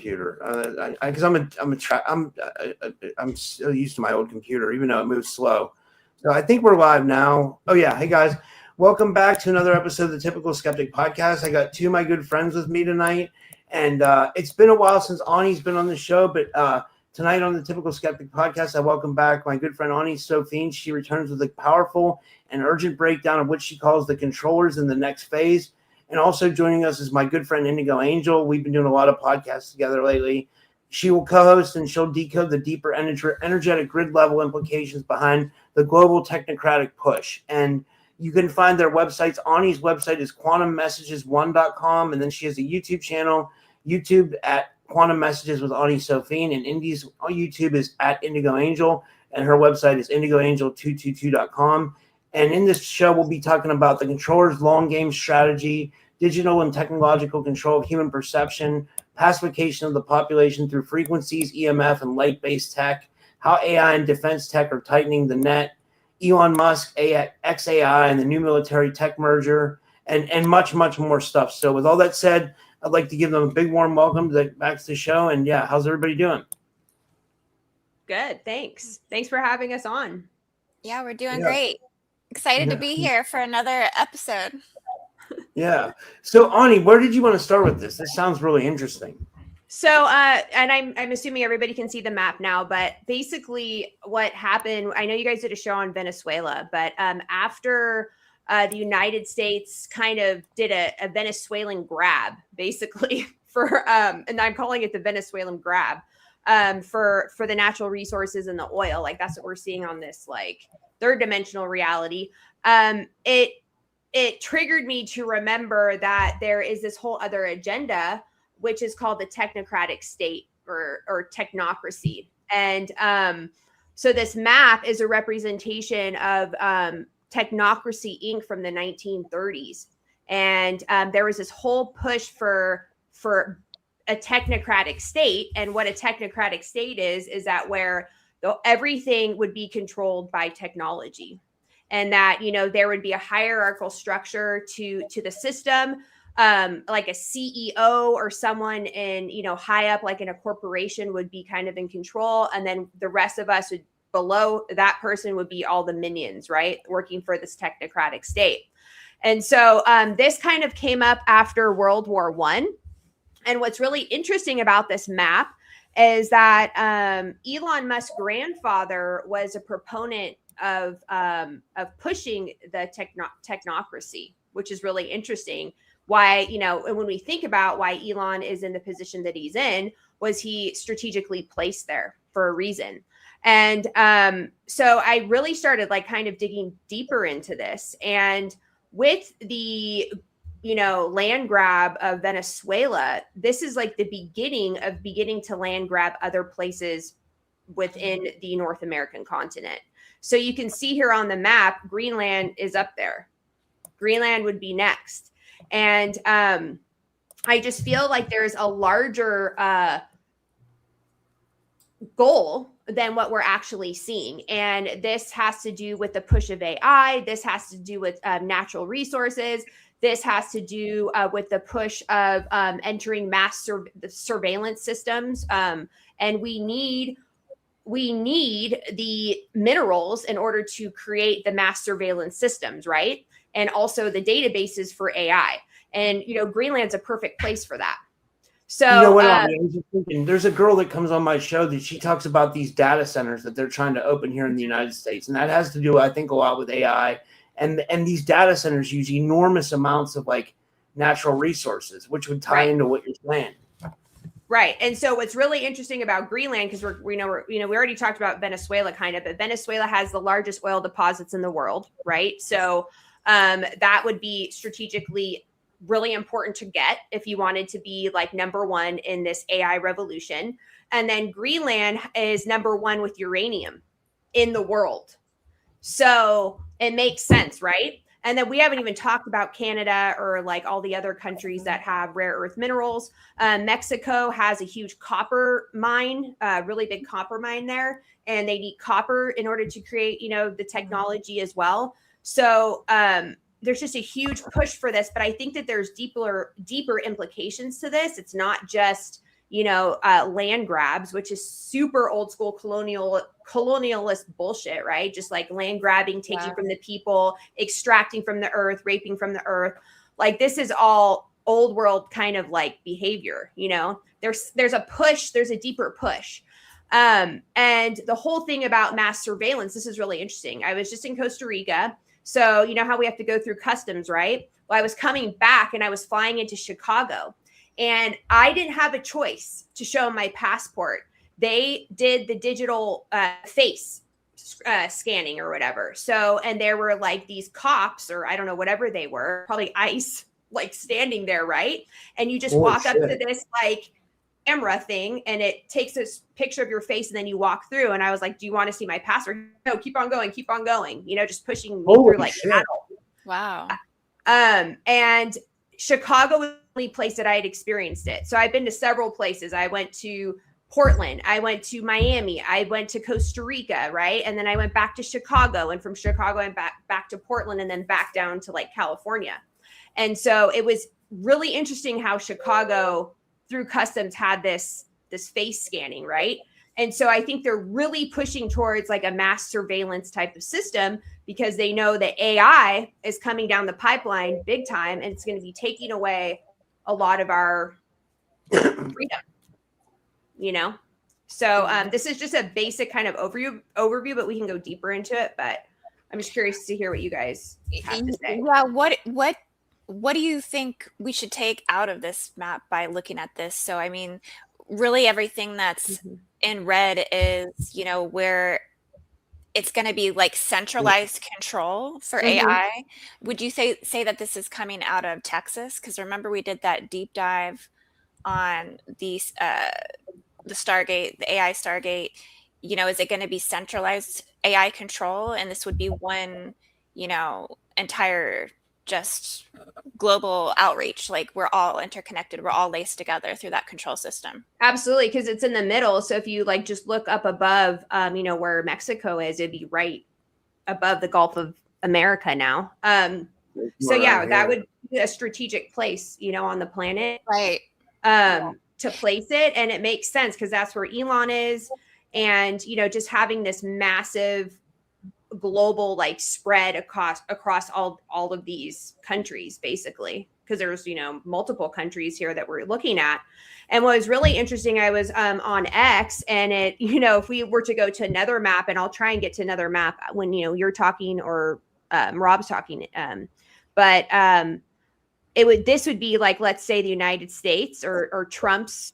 computer because I'm so used to my old computer, even though it moves slow. So I think we're live now. Oh yeah, hey guys, welcome back to another episode of the Typical Skeptic Podcast. I got two of my good friends with me tonight, and it's been a while since Ani's been on the show, but tonight on the Typical Skeptic Podcast, I welcome back my good friend Ani Sophene. She returns with a powerful and urgent breakdown of what she calls the controllers in the next phase. And also joining us is my good friend Indigo Angel. We've been doing a lot of podcasts together lately. She will co-host and she'll decode the deeper energetic grid level implications behind the global technocratic push. And you can find their websites. Ani's website is quantummessages1.com. And then she has a YouTube channel, YouTube at Quantum Messages with Ani Sophene. And Indy's YouTube is at Indigo Angel. And her website is indigoangel222.com. And in this show, we'll be talking about the controller's long game strategy, digital and technological control of human perception, pacification of the population through frequencies, EMF, and light-based tech, how AI and defense tech are tightening the net, Elon Musk, XAI, and the new military tech merger, and much, much more stuff. So with all that said, I'd like to give them a big warm welcome back to the show. And yeah, how's everybody doing? Good, thanks. Thanks for having us on. Yeah, we're doing great. Excited to be here for another episode. Yeah. So, Ani, where did you want to start with this? This sounds really interesting. So, and I'm assuming everybody can see the map now, but basically what happened, I know you guys did a show on Venezuela, but after the United States kind of did a Venezuelan grab, basically, for, and I'm calling it the Venezuelan grab, for the natural resources and the oil. Like, that's what we're seeing on this, like, third dimensional reality. It triggered me to remember that there is this whole other agenda, which is called the technocratic state or technocracy. And so this map is a representation of Technocracy Inc. from the 1930s. And there was this whole push for a technocratic state. And what a technocratic state is that where everything would be controlled by technology, and that, you know, there would be a hierarchical structure to the system, like a CEO or someone in, you know, high up, like in a corporation, would be kind of in control. And then the rest of us would, below that person, would be all the minions, right? Working for this technocratic state. And so this kind of came up after World War I. And what's really interesting about this map is that Elon Musk's grandfather was a proponent of pushing the technocracy, which is really interesting. Why, you know, when we think about why Elon is in the position that he's in, was he strategically placed there for a reason. And so I really started like kind of digging deeper into this. And with the, you know, land grab of Venezuela, this is like the beginning to land grab other places within the North American continent. So you can see here on the map, Greenland is up there. Greenland would be next. And I just feel like there's a larger goal than what we're actually seeing. And this has to do with the push of AI. This has to do with natural resources. This has to do with the push of entering mass surveillance systems. And we need the minerals in order to create the mass surveillance systems, right? And also the databases for AI. And, you know, Greenland's a perfect place for that. So, you know what, I was just thinking, there's a girl that comes on my show that she talks about these data centers that they're trying to open here in the United States. And that has to do, I think, a lot with AI. And these data centers use enormous amounts of like natural resources, which would tie into what you're saying. Right. And so what's really interesting about Greenland, because we already talked about Venezuela kind of, but Venezuela has the largest oil deposits in the world, right? So that would be strategically really important to get if you wanted to be like number one in this AI revolution. And then Greenland is number one with uranium in the world. So it makes sense, right? And then we haven't even talked about Canada or like all the other countries that have rare earth minerals. Mexico has a huge copper mine, really big copper mine there, and they need copper in order to create, you know, the technology as well. So there's just a huge push for this, but I think that there's deeper implications to this. It's not just, land grabs, which is super old school colonialist bullshit, right? Just like land grabbing, taking from the people, extracting from the earth, raping from the earth. Like this is all old world kind of like behavior, there's a push, there's a deeper push. And the whole thing about mass surveillance, this is really interesting. I was just in Costa Rica. So you know how we have to go through customs, right? Well, I was coming back and I was flying into Chicago. And I didn't have a choice to show my passport. They did the digital face scanning or whatever. So, and there were like these cops or I don't know, whatever they were, probably ICE, like standing there, right? And you just walk up to this like camera thing and it takes a picture of your face and then you walk through. And I was like, do you want to see my passport? No, keep on going, just pushing me through like cattle. Wow. And Chicago was the only place that I had experienced it. So I've been to several places. I went to Portland. I went to Miami. I went to Costa Rica, right? And then I went back to Chicago. And from Chicago, I went back to Portland and then back down to like California. And so it was really interesting how Chicago through customs had this face scanning, right? And so I think they're really pushing towards like a mass surveillance type of system because they know that AI is coming down the pipeline big time and it's going to be taking away a lot of our freedom, So this is just a basic kind of overview, but we can go deeper into it. But I'm just curious to hear what you guys have to say. Yeah, what do you think we should take out of this map by looking at this? So, I mean, really everything that's in red is, where it's going to be like centralized control for AI. Would you say that this is coming out of Texas? Because remember we did that deep dive on the Stargate, the AI Stargate. Is it going to be centralized AI control? And this would be one, entire just global outreach, like we're all interconnected, we're all laced together through that control system. Absolutely, because it's in the middle. So if you like just look up above where Mexico is, it'd be right above the Gulf of America now. That would be a strategic place on the planet, right, to place it. And it makes sense because that's where Elon is. And just having this massive global like spread across all of these countries, basically, because there's multiple countries here that we're looking at. And what was really interesting, I was on X, and it if we were to go to another map, and I'll try and get to another map when you're talking or Rob's talking, this would be like, let's say the United States or Trump's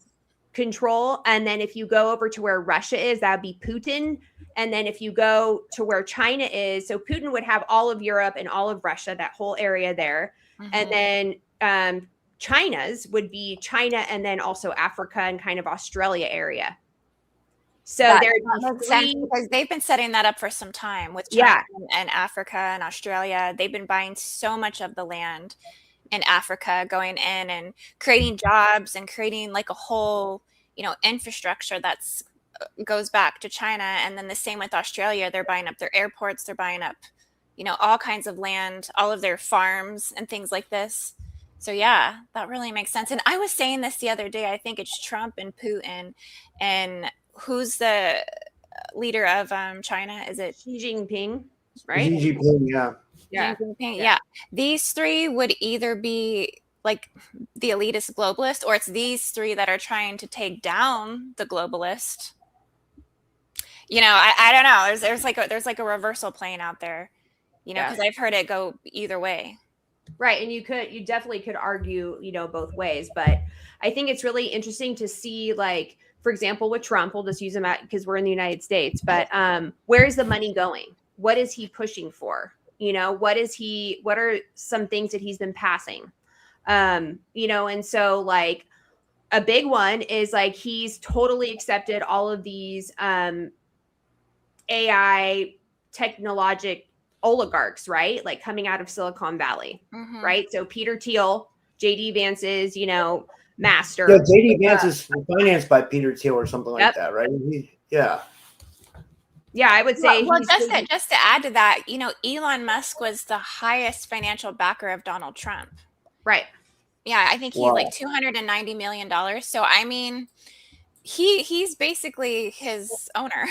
control, and then if you go over to where Russia is, that would be Putin. And then if you go to where China is, so Putin would have all of Europe and all of Russia, that whole area there. And then China's would be China and then also Africa and kind of Australia area. So there's because they've been setting that up for some time with China and Africa and Australia. They've been buying so much of the land in Africa, going in and creating jobs and creating like a whole, infrastructure that's goes back to China. And then the same with Australia. They're buying up their airports. They're buying up, all kinds of land, all of their farms and things like this. So yeah, that really makes sense. And I was saying this the other day, I think it's Trump and Putin, and who's the leader of China? Is it Xi Jinping, right? Xi Jinping, yeah. Yeah. Yeah. These three would either be like the elitist globalist, or it's these three that are trying to take down the globalist. I don't know. There's like a reversal playing out there, because I've heard it go either way. Right. And you definitely could argue, both ways. But I think it's really interesting to see, like, for example, with Trump, we'll just use him because we're in the United States. But where is the money going? What is he pushing for? What are some things that he's been passing? And so like a big one is like he's totally accepted all of these AI technologic oligarchs, right? Like coming out of Silicon Valley, right? So Peter Thiel, JD Vance's, master. Yeah, JD Vance is financed by Peter Thiel or something like that, right? Yeah, I would say. Well, just to add to that, Elon Musk was the highest financial backer of Donald Trump. Right. Yeah, I think he's Wow. like $290 million. So I mean, he's basically his owner.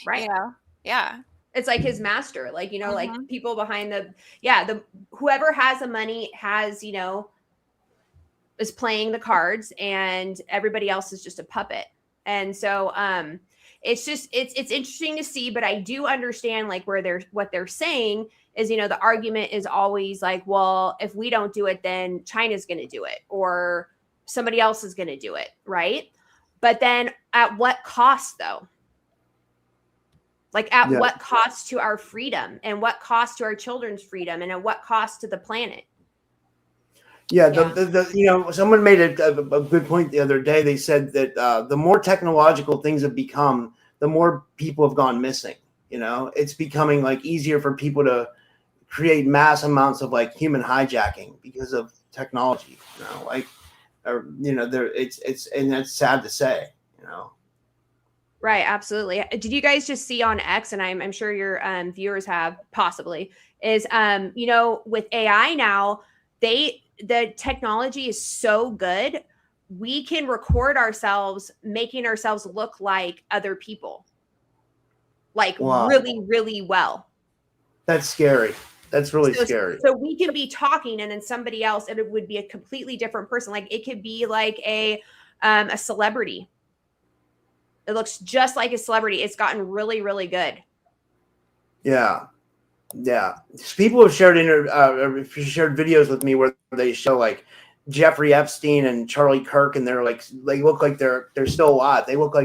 Right. You know? Yeah. It's like his master, like, like Mhm. people behind the whoever has the money has, is playing the cards, and everybody else is just a puppet. And so it's just it's interesting to see, but I do understand like what they're saying is, the argument is always like, well, if we don't do it, then China's going to do it, or somebody else is going to do it, right? But then at what cost, though? Like at what cost to our freedom, and what cost to our children's freedom, and at what cost to the planet? Yeah, someone made a good point the other day. They said that the more technological things have become, the more people have gone missing. It's becoming like easier for people to create mass amounts of like human hijacking because of technology. It's and that's sad to say. Right, absolutely. Did you guys just see on X, and I'm sure your viewers have possibly, is with AI now, the technology is so good, we can record ourselves making ourselves look like other people, like really, really well. That's scary. That's really scary. So we can be talking, and then somebody else, and it would be a completely different person. Like it could be like a celebrity. It looks just like a celebrity. It's gotten really, really good. Yeah. People have shared videos with me where they show like Jeffrey Epstein and Charlie Kirk, and they look like they're still alive. They look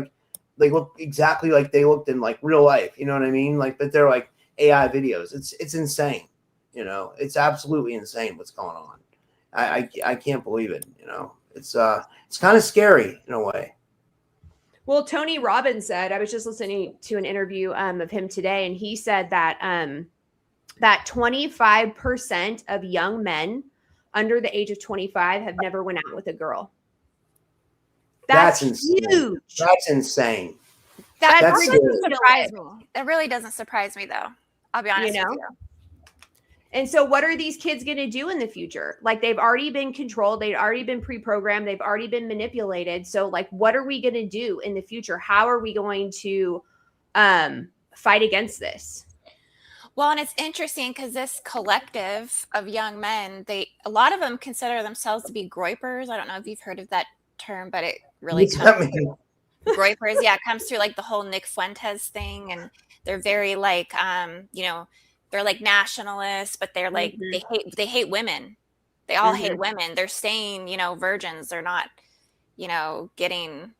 exactly like they looked in like real life. You know what I mean? Like, but they're like AI videos. It's insane. It's absolutely insane what's going on. I can't believe it. It's kind of scary in a way. Well, Tony Robbins said, I was just listening to an interview of him today, and he said that that 25% of young men under the age of 25 have never went out with a girl. That's insane. Huge. That's insane. That doesn't surprise me. It really doesn't surprise me, though. I'll be honest with you. And so what are these kids going to do in the future? Like, they've already been controlled. They've already been pre-programmed. They've already been manipulated. So like, what are we going to do in the future? How are we going to fight against this? Well, and it's interesting because this collective of young men, a lot of them consider themselves to be groypers. I don't know if you've heard of that term, but it really comes through groypers. Yeah, it comes through like the whole Nick Fuentes thing, and they're very like, they're like nationalists, but they're like they hate women. They all hate women. They're staying, virgins. They're not, getting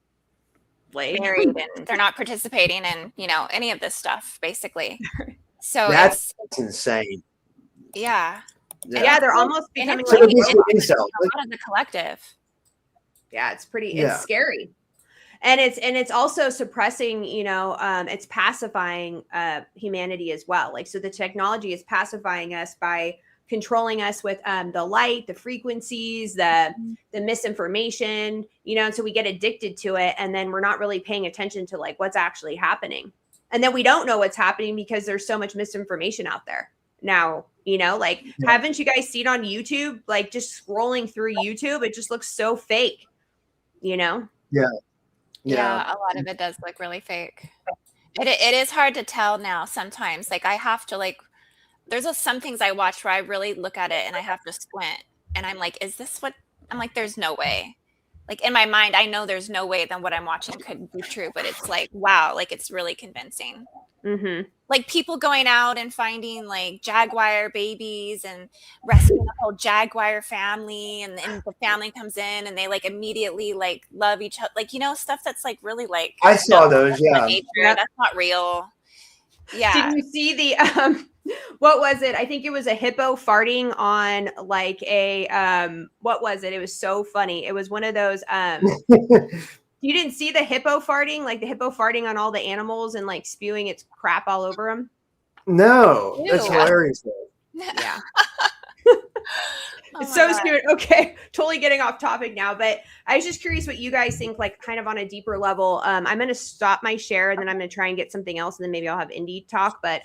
married, and they're not participating in, any of this stuff, basically. So that's insane. Yeah, they're almost becoming like a lot of the collective. Yeah, it's pretty. It's scary. And it's also suppressing, it's pacifying humanity as well. Like, so the technology is pacifying us by controlling us with the light, the frequencies, the misinformation, and so we get addicted to it, and then we're not really paying attention to like what's actually happening. And then we don't know what's happening because there's so much misinformation out there now, haven't you guys seen on YouTube, like just scrolling through YouTube, it just looks so fake, Yeah, a lot of it does look really fake. It is hard to tell now sometimes. Like I have to there's some things I watch where I really look at it and I have to squint, and I'm like, is this what I'm like? There's no way. Like in my mind, I know there's no way that what I'm watching could be true, but it's like, wow, like it's really convincing. Like people going out and finding like jaguar babies and rescuing the whole jaguar family, and then the family comes in and they like immediately like love each other, like stuff that's like really like I saw those. That's not real. Yeah. Did you see the what was it? I think it was a hippo farting on like a what was it? It was so funny. It was one of those you didn't see the hippo farting, like the hippo farting on all the animals and like spewing its crap all over them? No, that's hilarious. Yeah. It's so stupid. Okay, totally getting off topic now, but I was just curious what you guys think, like kind of on a deeper level. I'm going to stop my share, and then I'm going to try and get something else, and then maybe I'll have Indy talk. But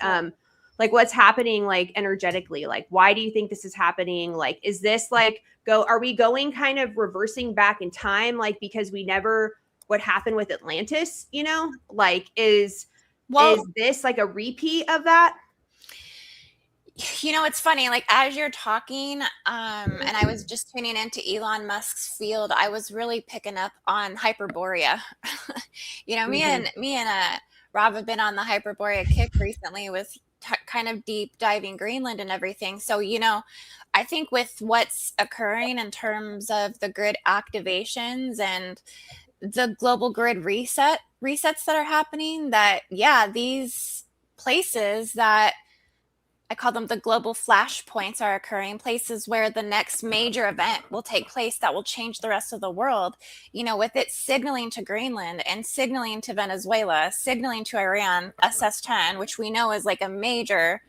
Like what's happening like energetically? Like why do you think this is happening? Like is this like are we going kind of reversing back in time like because we never what happened with Atlantis, you know? Like is this like a repeat of that? You know, it's funny, like as you're talking, and I was just tuning into Elon Musk's field, I was really picking up on Hyperborea. You know, me and Rob have been on the Hyperborea kick recently with kind of deep diving Greenland and everything. So, you know, I think with what's occurring in terms of the grid activations and the global grid resets that are happening, that yeah, these places that I call them the global flashpoints are occurring, places where the next major event will take place that will change the rest of the world. You know, with it signaling to Greenland and signaling to Venezuela, signaling to Iran, SS-10, which we know is like a major,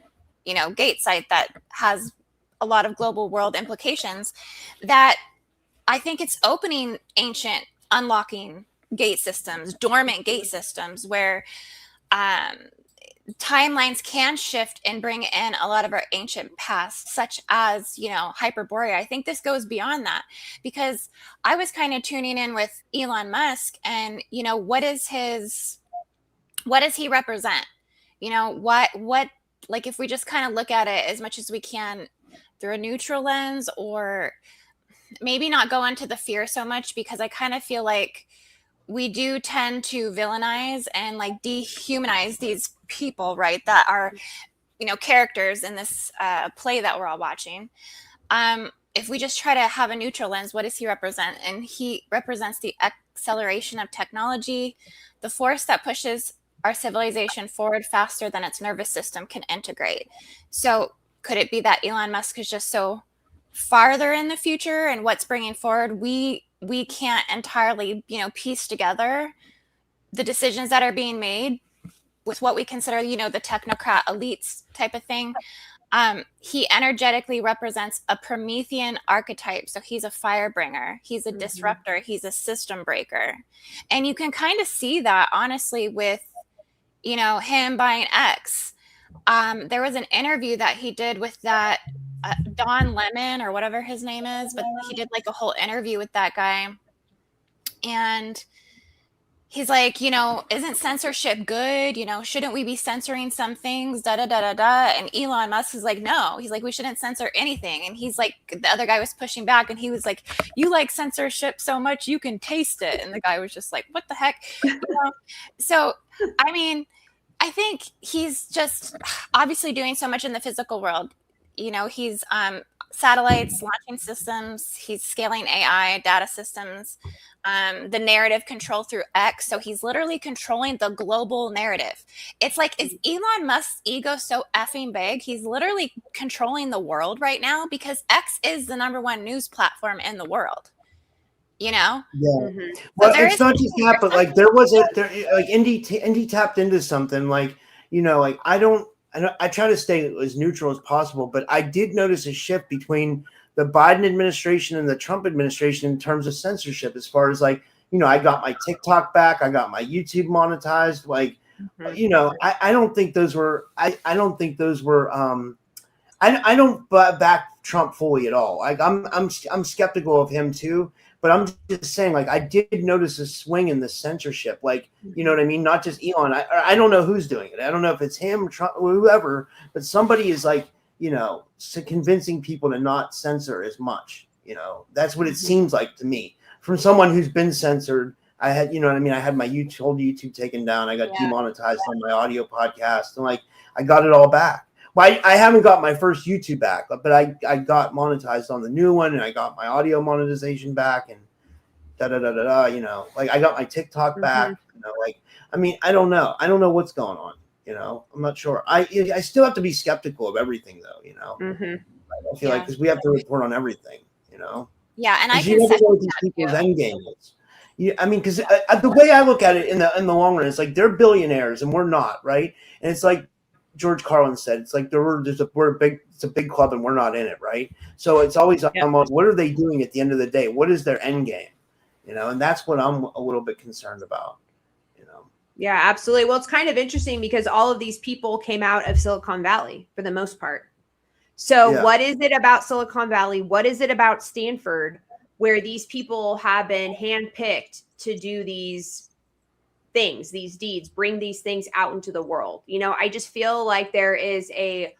you know, gate site that has a lot of global world implications, that I think it's opening ancient, unlocking gate systems, dormant gate systems where timelines can shift and bring in a lot of our ancient past, such as, you know, Hyperborea. I think this goes beyond that because I was kind of tuning in with Elon Musk and, you know, what does he represent? You know, what, like if we just kind of look at it as much as we can through a neutral lens, or maybe not go into the fear so much, because I kind of feel like we do tend to villainize and like dehumanize these people, right? That are, you know, characters in this play that we're all watching. If we just try to have a neutral lens, what does he represent? And he represents the acceleration of technology, the force that pushes our civilization forward faster than its nervous system can integrate. So could it be that Elon Musk is just so farther in the future and what's bringing forward, we can't entirely, you know, piece together the decisions that are being made with what we consider, you know, the technocrat elites type of thing. He energetically represents a Promethean archetype. So he's a fire bringer, he's a disruptor, he's a system breaker. And you can kind of see that honestly with, you know, him buying X. There was an interview that he did with that Don Lemon or whatever his name is, but he did like a whole interview with that guy. And he's like, you know, isn't censorship good? You know, shouldn't we be censoring some things? Da da da da da. And Elon Musk is like, no. He's like, we shouldn't censor anything. And he's like, the other guy was pushing back, and he was like, you like censorship so much you can taste it. And the guy was just like, what the heck? You know? So, I mean, I think he's just obviously doing so much in the physical world. You know, he's satellites, launching systems, he's scaling AI, data systems, the narrative control through X. So he's literally controlling the global narrative. It's like, is Elon Musk's ego so effing big? He's literally controlling the world right now because X is the #1 news platform in the world. You know? Yeah. Well, it's not just that, but like like Indy tapped into something, like, you know, like I try to stay as neutral as possible, but I did notice a shift between the Biden administration and the Trump administration in terms of censorship, as far as like, you know, I got my TikTok back, I got my YouTube monetized. Like, you know, I don't think those were, I don't back Trump fully at all. Like I'm skeptical of him too, but I'm just saying, like, I did notice a swing in the censorship. Like, you know what I mean? Not just Elon. I don't know who's doing it. I don't know if it's him, Trump, or whoever, but somebody is like, you know, convincing people to not censor as much. You know, that's what it seems like to me. From someone who's been censored, I had, you know what I mean? I had my whole YouTube taken down. I got demonetized on my audio podcast, and like, I got it all back. Well, I haven't got my first YouTube back, but I got monetized on the new one, and I got my audio monetization back, and you know, like I got my TikTok back, you know, like, I mean, I don't know what's going on, you know, I'm not sure. I still have to be skeptical of everything though, you know. I feel like, because we have to report on everything, you know. Yeah, and I can never know what these people's end game is. Yeah, I mean, because the way I look at it in the long run, it's like they're billionaires and we're not, right? And it's like George Carlin said, it's like it's a big club and we're not in it, right? So it's always almost, what are they doing at the end of the day? What is their end game? You know, and that's what I'm a little bit concerned about, you know. Yeah, absolutely. Well, it's kind of interesting because all of these people came out of Silicon Valley for the most part. So what is it about Silicon Valley? What is it about Stanford where these people have been handpicked to do these things, these deeds, bring these things out into the world? You know, I just feel like there is a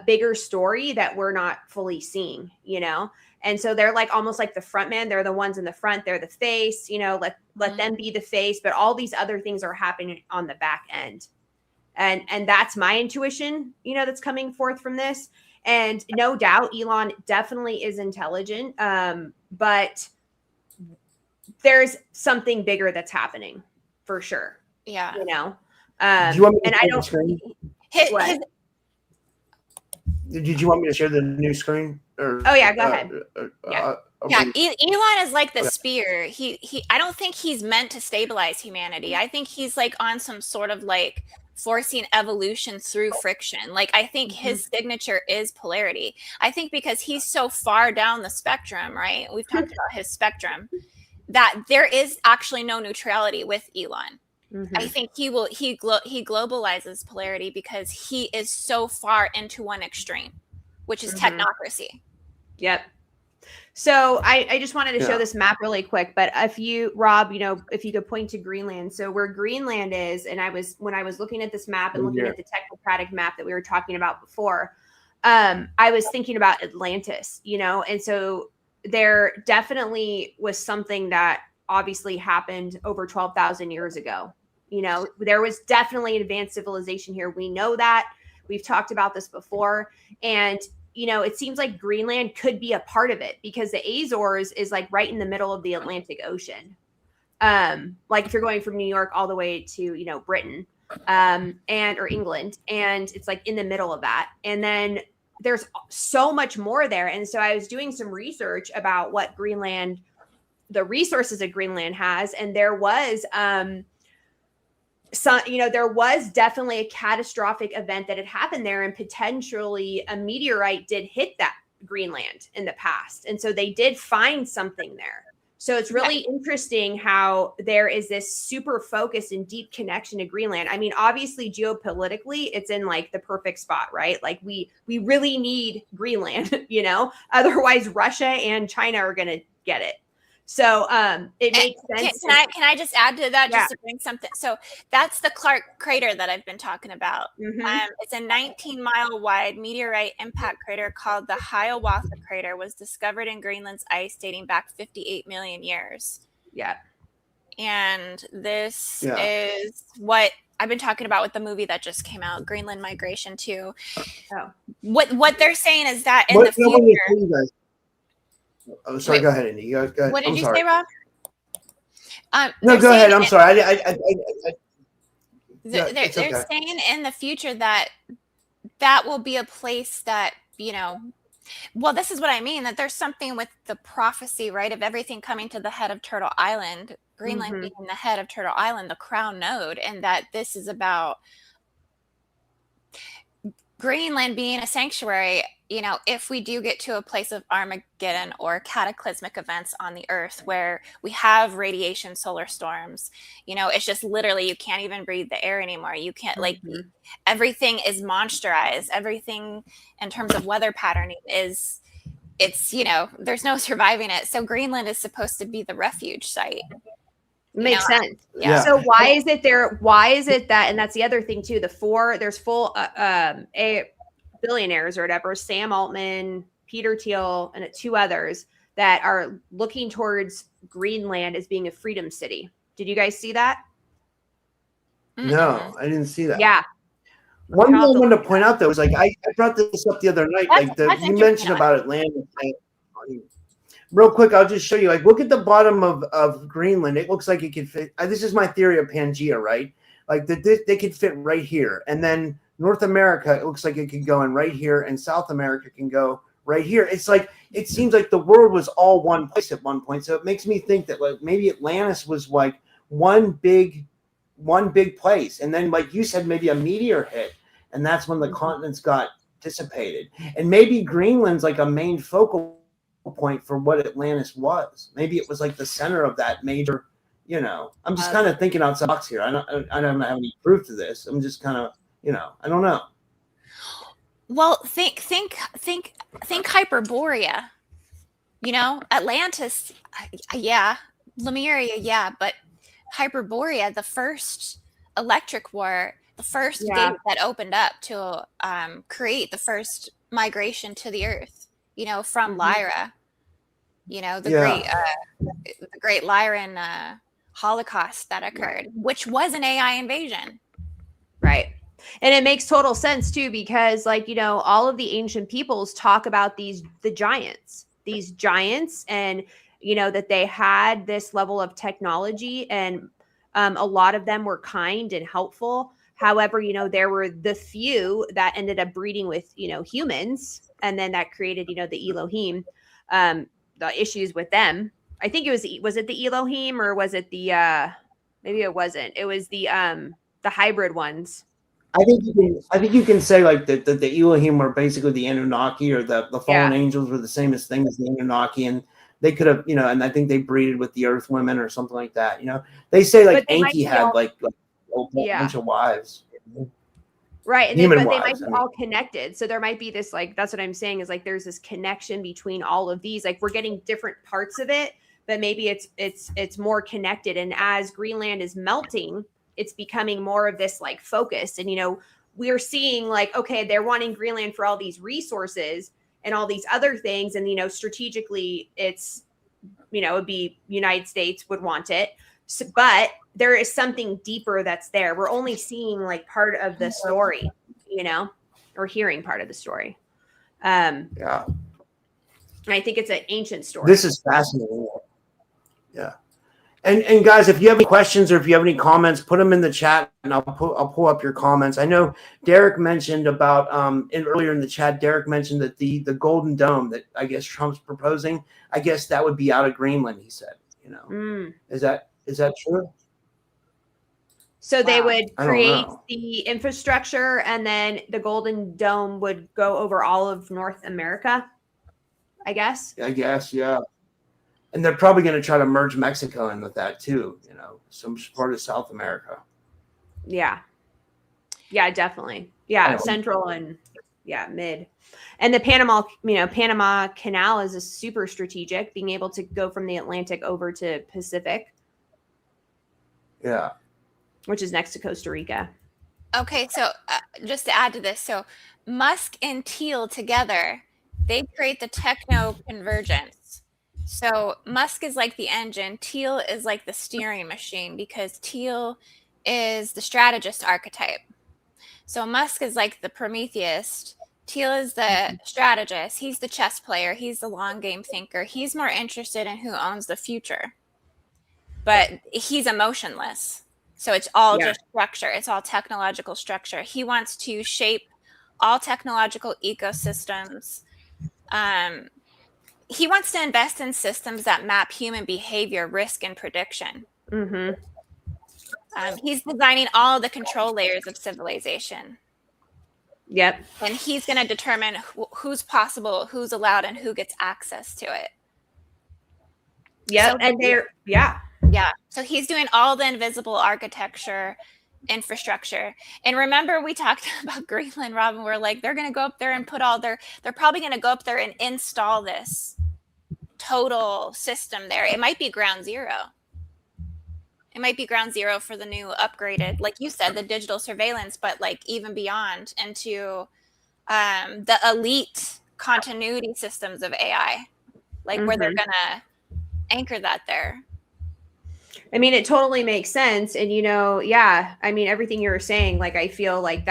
bigger story that we're not fully seeing, you know? And so they're like almost like the front man. They're the ones in the front. They're the face, you know, let them be the face. But all these other things are happening on the back end. And that's my intuition, you know, that's coming forth from this. And no doubt Elon definitely is intelligent. But there's something bigger that's happening for sure. Yeah. You know? Do you want me to and I don't Did you want me to share the new screen? Or, oh yeah, go ahead. Elon is like the spear. He I don't think he's meant to stabilize humanity. I think he's like on some sort of like forcing evolution through friction. Like I think his signature is polarity. I think because he's so far down the spectrum, right? We've talked about his spectrum, that there is actually no neutrality with Elon. I think he globalizes polarity because he is so far into one extreme, which is technocracy. Yep. So I just wanted to show this map really quick, but if you, Rob, you know, if you could point to Greenland. So where Greenland is, and when I was looking at this map and looking at the technocratic map that we were talking about before, I was thinking about Atlantis, you know, and so there definitely was something that obviously happened over 12,000 years ago. You know, there was definitely an advanced civilization here. We know that. We've talked about this before. And, you know, it seems like Greenland could be a part of it because the Azores is like right in the middle of the Atlantic Ocean. Like if you're going from New York all the way to, you know, Britain, or England, and it's like in the middle of that. And then there's so much more there. And so I was doing some research about what Greenland, the resources that Greenland has. And there was, there was definitely a catastrophic event that had happened there, and potentially a meteorite did hit that Greenland in the past. And so they did find something there. So it's really interesting how there is this super focused and deep connection to Greenland. I mean, obviously geopolitically, it's in like the perfect spot, right? Like we really need Greenland, you know, otherwise Russia and China are going to get it. So it makes sense. Can I just add to that just to bring something? So that's the Clark crater that I've been talking about. It's a 19-mile wide meteorite impact crater called the Hiawatha crater. Was discovered in Greenland's ice dating back 58 million years. Yeah. And this is what I've been talking about with the movie that just came out, Greenland Migration 2. Oh. What they're saying is that in the future. Oh, sorry. Go ahead, Indy. Go ahead. What did you say, Rob? No, go ahead. I'm sorry. They're saying in the future that will be a place that, you know, well, this is what I mean, that there's something with the prophecy, right, of everything coming to the head of Turtle Island, Greenland being the head of Turtle Island, the crown node, and that this is about Greenland being a sanctuary. You know, if we do get to a place of Armageddon or cataclysmic events on the earth where we have radiation, solar storms, you know, it's just literally you can't even breathe the air anymore. You can't everything is monsterized. Everything in terms of weather patterning it's, you know, there's no surviving it. So Greenland is supposed to be the refuge site. Makes sense. Yeah. So why is it there? Why is it that, and that's the other thing too, there's full billionaires or whatever, Sam Altman, Peter Thiel, and two others that are looking towards Greenland as being a freedom city. Did you guys see that? No, I didn't see that. Yeah. One thing I wanted to point out though is like I brought this up the other night. You mentioned about Atlantis. Real quick, I'll just show you. Like, look at the bottom of Greenland. It looks like it could fit. This is my theory of Pangea, right? Like they could fit right here, and then North America, it looks like it could go in right here, and South America can go right here. It's like it seems like the world was all one place at one point. So it makes me think that like maybe Atlantis was like one big place, and then like you said, maybe a meteor hit, and that's when the continents got dissipated. And maybe Greenland's like a main focal point for what Atlantis was. Maybe it was like the center of that major You know, I'm just kind of thinking outside the box here. I don't have any proof to this. I'm just kind of, you know, I don't know. Well, think Hyperborea. You know, Atlantis, yeah, Lemuria, yeah, but Hyperborea, the first electric war, the first gate that opened up to create the first migration to the Earth. You know, from Lyra. You know, the great Lyran Holocaust that occurred, which was an AI invasion. Right. And it makes total sense too, because like, you know, all of the ancient peoples talk about these giants, and, you know, that they had this level of technology, and a lot of them were kind and helpful. However, you know, there were the few that ended up breeding with, you know, humans, and then that created, you know, the Elohim, the issues with them. I think was it the Elohim, or was it the maybe it wasn't. It was the hybrid ones. I think you can say like that the Elohim were basically the Anunnaki, or the fallen angels were the same thing as the Anunnaki, and they could have, you know, and I think they breeded with the Earth women or something like that. You know, they say like Enki had like a bunch of wives. Right. And then, but they might be all connected. So there might be this, like, that's what I'm saying, is like there's this connection between all of these. Like, we're getting different parts of it, but maybe it's more connected. And as Greenland is melting, it's becoming more of this like focus. And, you know, we're seeing like, okay, they're wanting Greenland for all these resources and all these other things. And, you know, strategically it's, you know, it'd be United States would want it. So, but there is something deeper that's there. We're only seeing like part of the story, you know, or hearing part of the story. Yeah. And I think it's an ancient story. This is fascinating. Yeah. And guys, if you have any questions or if you have any comments, put them in the chat, and I'll pull up your comments. I know Derek mentioned about earlier in the chat. Derek mentioned that the Golden Dome that I guess Trump's proposing, I guess that would be out of Greenland. He said, you know, is that true? So they would create the infrastructure, and then the Golden Dome would go over all of North America, I guess. I guess, yeah. And they're probably going to try to merge Mexico in with that too, you know, some part of South America. Yeah. Yeah, definitely. Yeah, central and mid. And the Panama Canal is a super strategic, being able to go from the Atlantic over to Pacific. Yeah. Which is next to Costa Rica. Okay, so just to add to this, so Musk and Teal together, they create the techno convergence. So Musk is like the engine, Teal is like the steering machine, because Teal is the strategist archetype. So Musk is like the Prometheus, Teal is the strategist, he's the chess player, he's the long game thinker, he's more interested in who owns the future. But he's emotionless. So it's all just structure. It's all technological structure. He wants to shape all technological ecosystems. He wants to invest in systems that map human behavior, risk, and prediction. He's designing all the control layers of civilization. Yep. And he's going to determine who's possible, who's allowed, and who gets access to it. Yep. So, and they're, yeah. Yeah. So he's doing all the invisible architecture, infrastructure. And remember, we talked about Greenland, Robin. We're like, they're going to go up there and they're probably going to go up there and install this total system there. It might be ground zero. It might be ground zero for the new upgraded, like you said, the digital surveillance, but like even beyond into the elite continuity systems of AI, like where they're going to anchor that there. I mean, it totally makes sense. And, you know, yeah, I mean, everything you were saying, like, I feel like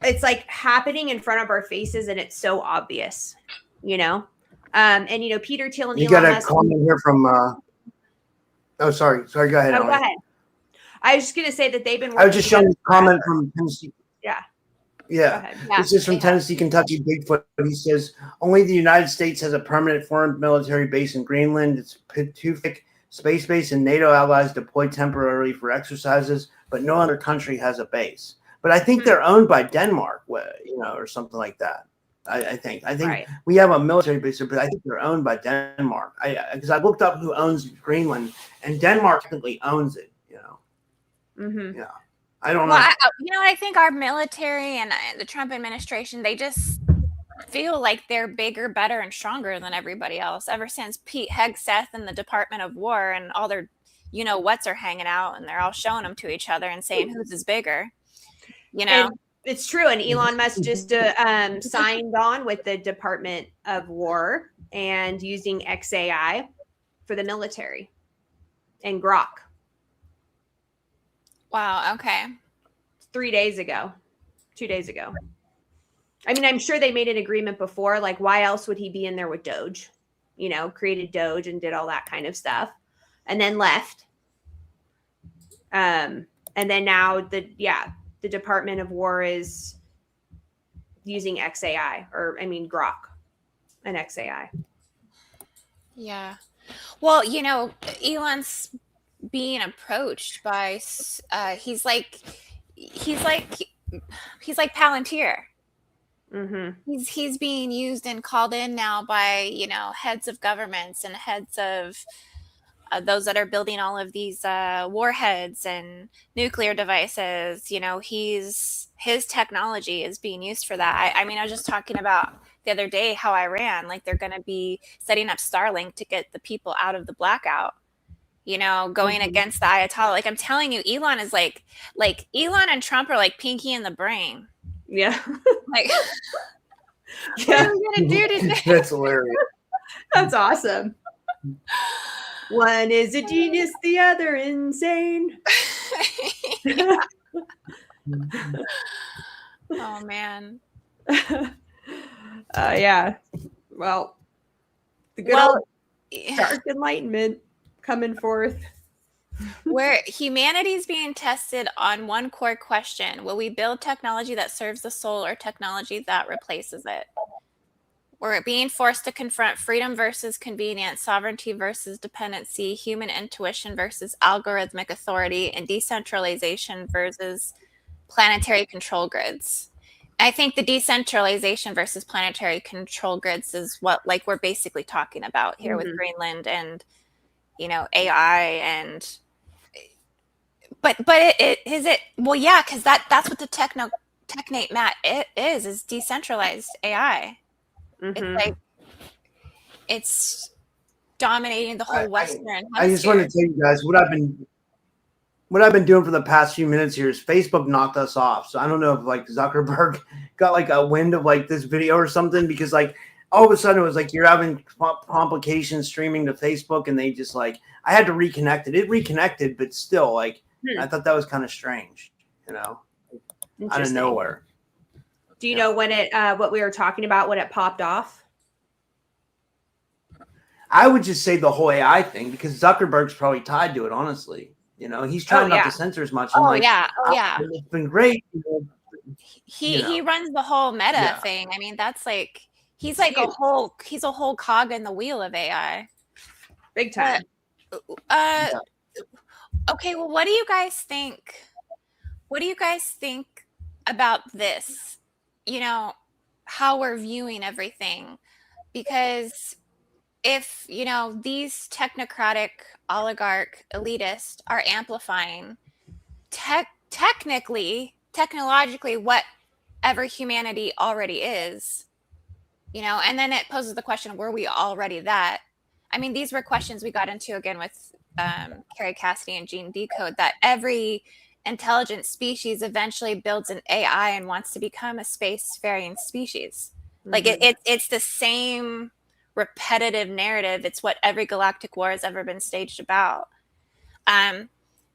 it's like happening in front of our faces, and it's so obvious, you know? And, you know, Peter Thiel and you Elon got a Musk. comment here from, sorry, go ahead. Oh, go ahead. I was just going to say that they've been I was just showing a comment from Tennessee. Yeah. Yeah. This is from Tennessee, Kentucky, Bigfoot. He says, only the United States has a permanent foreign military base in Greenland. It's Pacific space base, and NATO allies deploy temporarily for exercises, but no other country has a base. But I think they're owned by Denmark, you know, or something like that. I think Right. we have a military base, but I think they're owned by Denmark. Because I looked up who owns Greenland, and Denmark technically owns it. Mm-hmm. Yeah, I don't know. I think our military and the Trump administration, they just feel like they're bigger, better, and stronger than everybody else. Ever since Pete Hegseth and the Department of War and all their, what's are hanging out, and they're all showing them to each other and saying whose is bigger. And it's true. And Elon Musk just signed on with the Department of War and using XAI for the military and Grok. Wow. Okay. 2 days ago. I mean, I'm sure they made an agreement before. Like, why else would he be in there with Doge? Created Doge and did all that kind of stuff, and then left. And then now the Department of War is using XAI, Grok and XAI. Yeah. Well, Elon's being approached by he's like Palantir. Mm-hmm. He's being used and called in now by heads of governments and heads of those that are building all of these warheads and nuclear devices. His technology is being used for that. I was just talking about the other day how Iran, like, they're going to be setting up Starlink to get the people out of the blackout. Going against the Ayatollah. Like, I'm telling you, Elon is like Elon and Trump are like Pinky in the Brain. Yeah. Like, what are we gonna do today? That's hilarious. That's awesome. One is a genius, the other insane. Oh man. Yeah. Well, the good old dark enlightenment coming forth. Where humanity's being tested on one core question: will we build technology that serves the soul or technology that replaces it? We're being forced to confront freedom versus convenience, sovereignty versus dependency, human intuition versus algorithmic authority, and decentralization versus planetary control grids. I think the decentralization versus planetary control grids is what, like, we're basically talking about here with Greenland and, AI and. But it is it. Well, yeah, because that's what the Technate mat is decentralized AI. It's like it's dominating the whole Western hemisphere. I just want to tell you guys what I've been doing for the past few minutes here is Facebook knocked us off. So I don't know if like Zuckerberg got like a wind of like this video or something, because like all of a sudden it was like you're having complications streaming to Facebook, and they just like I had to reconnect it. It reconnected, but still like I thought that was kind of strange, out of nowhere. Do you know when it what we were talking about when it popped off? I would just say the whole AI thing, because Zuckerberg's probably tied to it, honestly. He's trying not to censor as much. It's been great. He runs the whole meta thing. I mean, that's like he's like a whole cog in the wheel of AI. Big time. Okay, well, what do you guys think? What do you guys think about this? How we're viewing everything, because if these technocratic oligarch elitists are amplifying technologically whatever humanity already is, and then it poses the question, were we already that? I mean, these were questions we got into again with Carrie Cassidy and Gene Decode, that every intelligent species eventually builds an AI and wants to become a spacefaring species. Like it's the same repetitive narrative. It's what every galactic war has ever been staged about.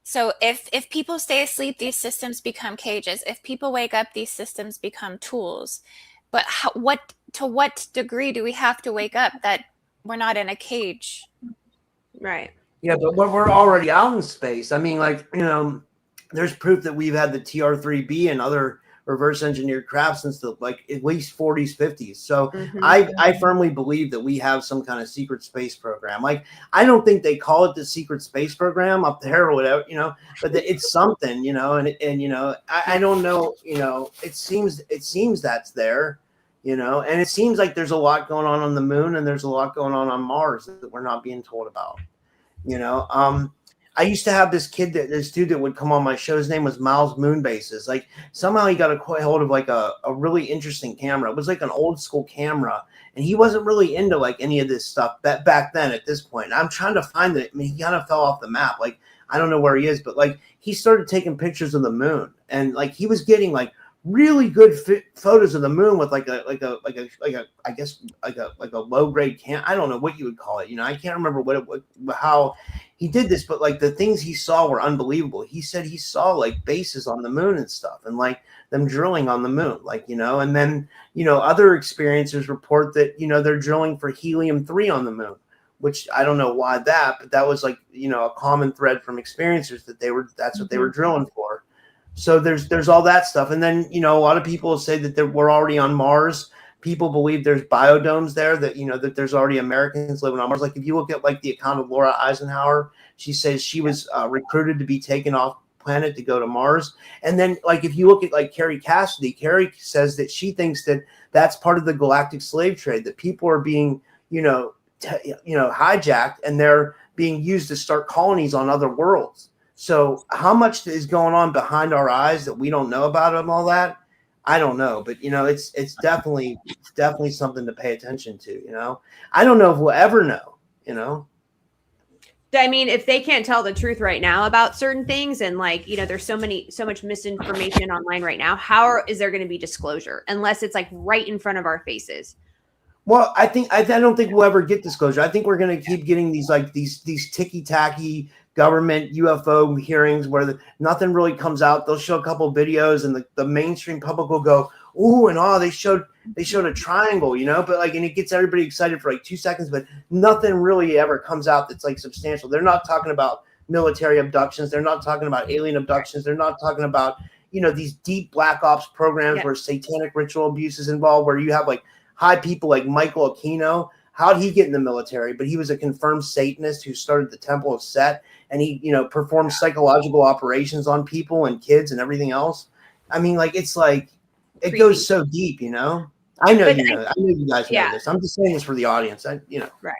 So if people stay asleep, these systems become cages. If people wake up, these systems become tools. But to what degree do we have to wake up that we're not in a cage? Right. Yeah, but we're already out in space. I mean, like, there's proof that we've had the TR-3B and other reverse engineered craft since the at least 40s, 50s. So I firmly believe that we have some kind of secret space program. Like, I don't think they call it the secret space program up there or whatever, but it's something, and I don't know, it seems that's there, you know, and it seems like there's a lot going on the moon, and there's a lot going on Mars that we're not being told about, you know. I used to have this dude that would come on my show. His name was Miles Moonbases. Like somehow he got a hold of like a really interesting camera. It was like an old school camera, and he wasn't really into like any of this stuff back then at this point. I'm trying to find it. I mean, he kind of fell off the map. Like I don't know where he is, but like he started taking pictures of the moon, and like he was getting like really good photos of the moon with like a I guess like a low grade I don't know what you would call it. You know, I can't remember how he did this, but like the things he saw were unbelievable. He said he saw like bases on the moon and stuff, and like them drilling on the moon, like, you know. And then, you know, other experiencers report that, you know, they're drilling for helium-3 on the moon, which I don't know why but that was like, you know, a common thread from experiencers that that's what they were drilling for. So there's all that stuff. And then, you know, a lot of people say that we're already on Mars. People believe there's biodomes there, that, you know, that there's already Americans living on Mars. Like if you look at like the account of Laura Eisenhower, she says she was recruited to be taken off planet to go to Mars. And then like if you look at like Carrie Cassidy, Carrie says that she thinks that that's part of the galactic slave trade, that people are being, you know, hijacked, and they're being used to start colonies on other worlds. So how much is going on behind our eyes that we don't know about and all that? I don't know, but you know, it's definitely something to pay attention to. You know, I don't know if we'll ever know. You know, I mean, if they can't tell the truth right now about certain things, and like, you know, there's so much misinformation online right now, is there going to be disclosure unless it's like right in front of our faces? Well, I don't think we'll ever get disclosure. I think we're going to keep getting these ticky-tacky government UFO hearings where nothing really comes out. They'll show a couple of videos, and the mainstream public will go, ooh, and oh, they showed a triangle, you know, but like, and it gets everybody excited for like 2 seconds, but nothing really ever comes out that's like substantial. They're not talking about military abductions. They're not talking about alien abductions. They're not talking about, you know, these deep black ops programs where satanic ritual abuse is involved, where you have like high people like Michael Aquino. How'd he get in the military? But he was a confirmed Satanist who started the Temple of Set, and he, you know, performed psychological operations on people and kids and everything else. I mean, like, it's like, it goes so deep, you know. I know, I know you guys know this. I'm just saying this for the audience. Right.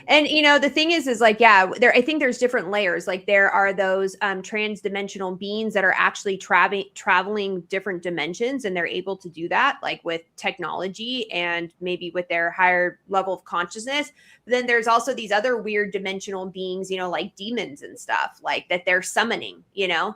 And, you know, the thing is like, I think there's different layers. Like there are those trans-dimensional beings that are actually traveling different dimensions, and they're able to do that, like with technology and maybe with their higher level of consciousness. But then there's also these other weird dimensional beings, you know, like demons and stuff like that they're summoning, you know,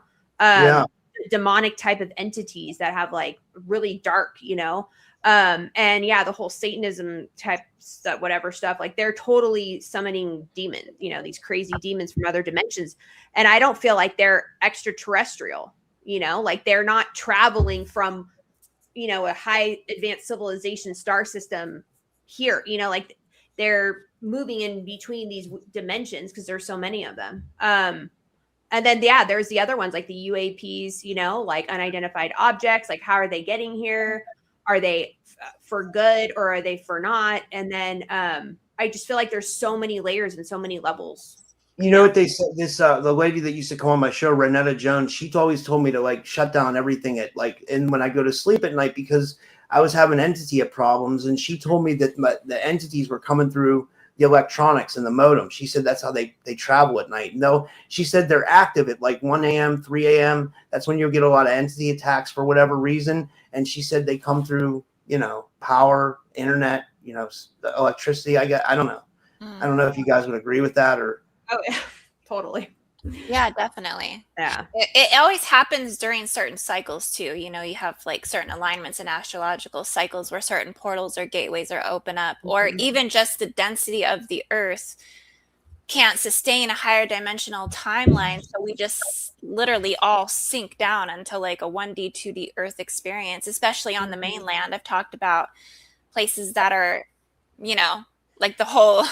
demonic type of entities that have like really dark, you know, and the whole Satanism type stuff, whatever stuff, like they're totally summoning demons, you know, these crazy demons from other dimensions. And I don't feel like they're extraterrestrial, you know, like they're not traveling from, you know, a high advanced civilization star system here, you know, like they're moving in between these dimensions because there's so many of them. And then, there's the other ones like the UAPs, you know, like unidentified objects, like how are they getting here? Are they for good or are they for not? And then I just feel like there's so many layers and so many levels. You know what they said? The lady that used to come on my show, Renetta Jones, she always told me to like shut down everything and when I go to sleep at night, because I was having entity problems. And she told me that the entities were coming through the electronics and the modem. She said that's how they travel at night. No, she said they're active at like 1 a.m., 3 a.m. That's when you'll get a lot of entity attacks for whatever reason. And she said they come through, you know, power, internet, you know, electricity. I don't know. I don't know if you guys would agree with that or. Oh, yeah, totally. Yeah, definitely. Yeah. It always happens during certain cycles too. You know, you have like certain alignments in astrological cycles where certain portals or gateways are open up, or even just the density of the earth can't sustain a higher dimensional timeline. So we just literally all sink down into like a 1D, 2D earth experience, especially on the mainland. I've talked about places that are, you know, like the whole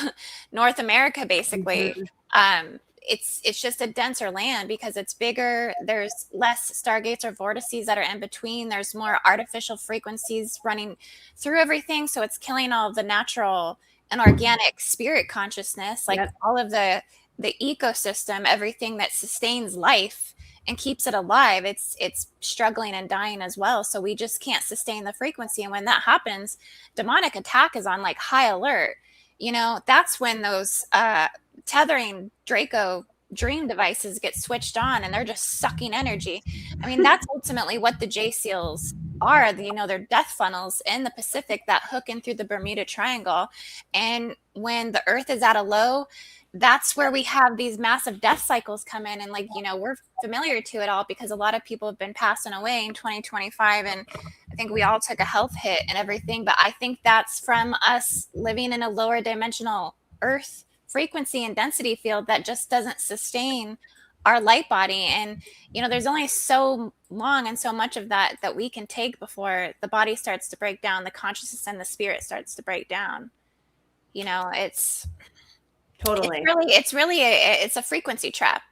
North America, basically. It's just a denser land because it's bigger. There's less stargates or vortices that are in between. There's more artificial frequencies running through everything. So it's killing all of the natural and organic spirit consciousness, like all of the ecosystem, everything that sustains life and keeps it alive, it's struggling and dying as well. So we just can't sustain the frequency. And when that happens, demonic attack is on like high alert. That's when those tethering Draco dream devices get switched on and they're just sucking energy. I mean, that's ultimately what the J SEALs are. They're death funnels in the Pacific that hook in through the Bermuda Triangle. And when the Earth is at a low, that's where we have these massive death cycles come in. And we're familiar to it all because a lot of people have been passing away in 2025. And I think we all took a health hit and everything. But I think that's from us living in a lower dimensional Earth frequency and density field that just doesn't sustain our light body. And there's only so long and so much of that we can take before the body starts to break down, the consciousness and the spirit starts to break down. It's Totally. It's a frequency trap.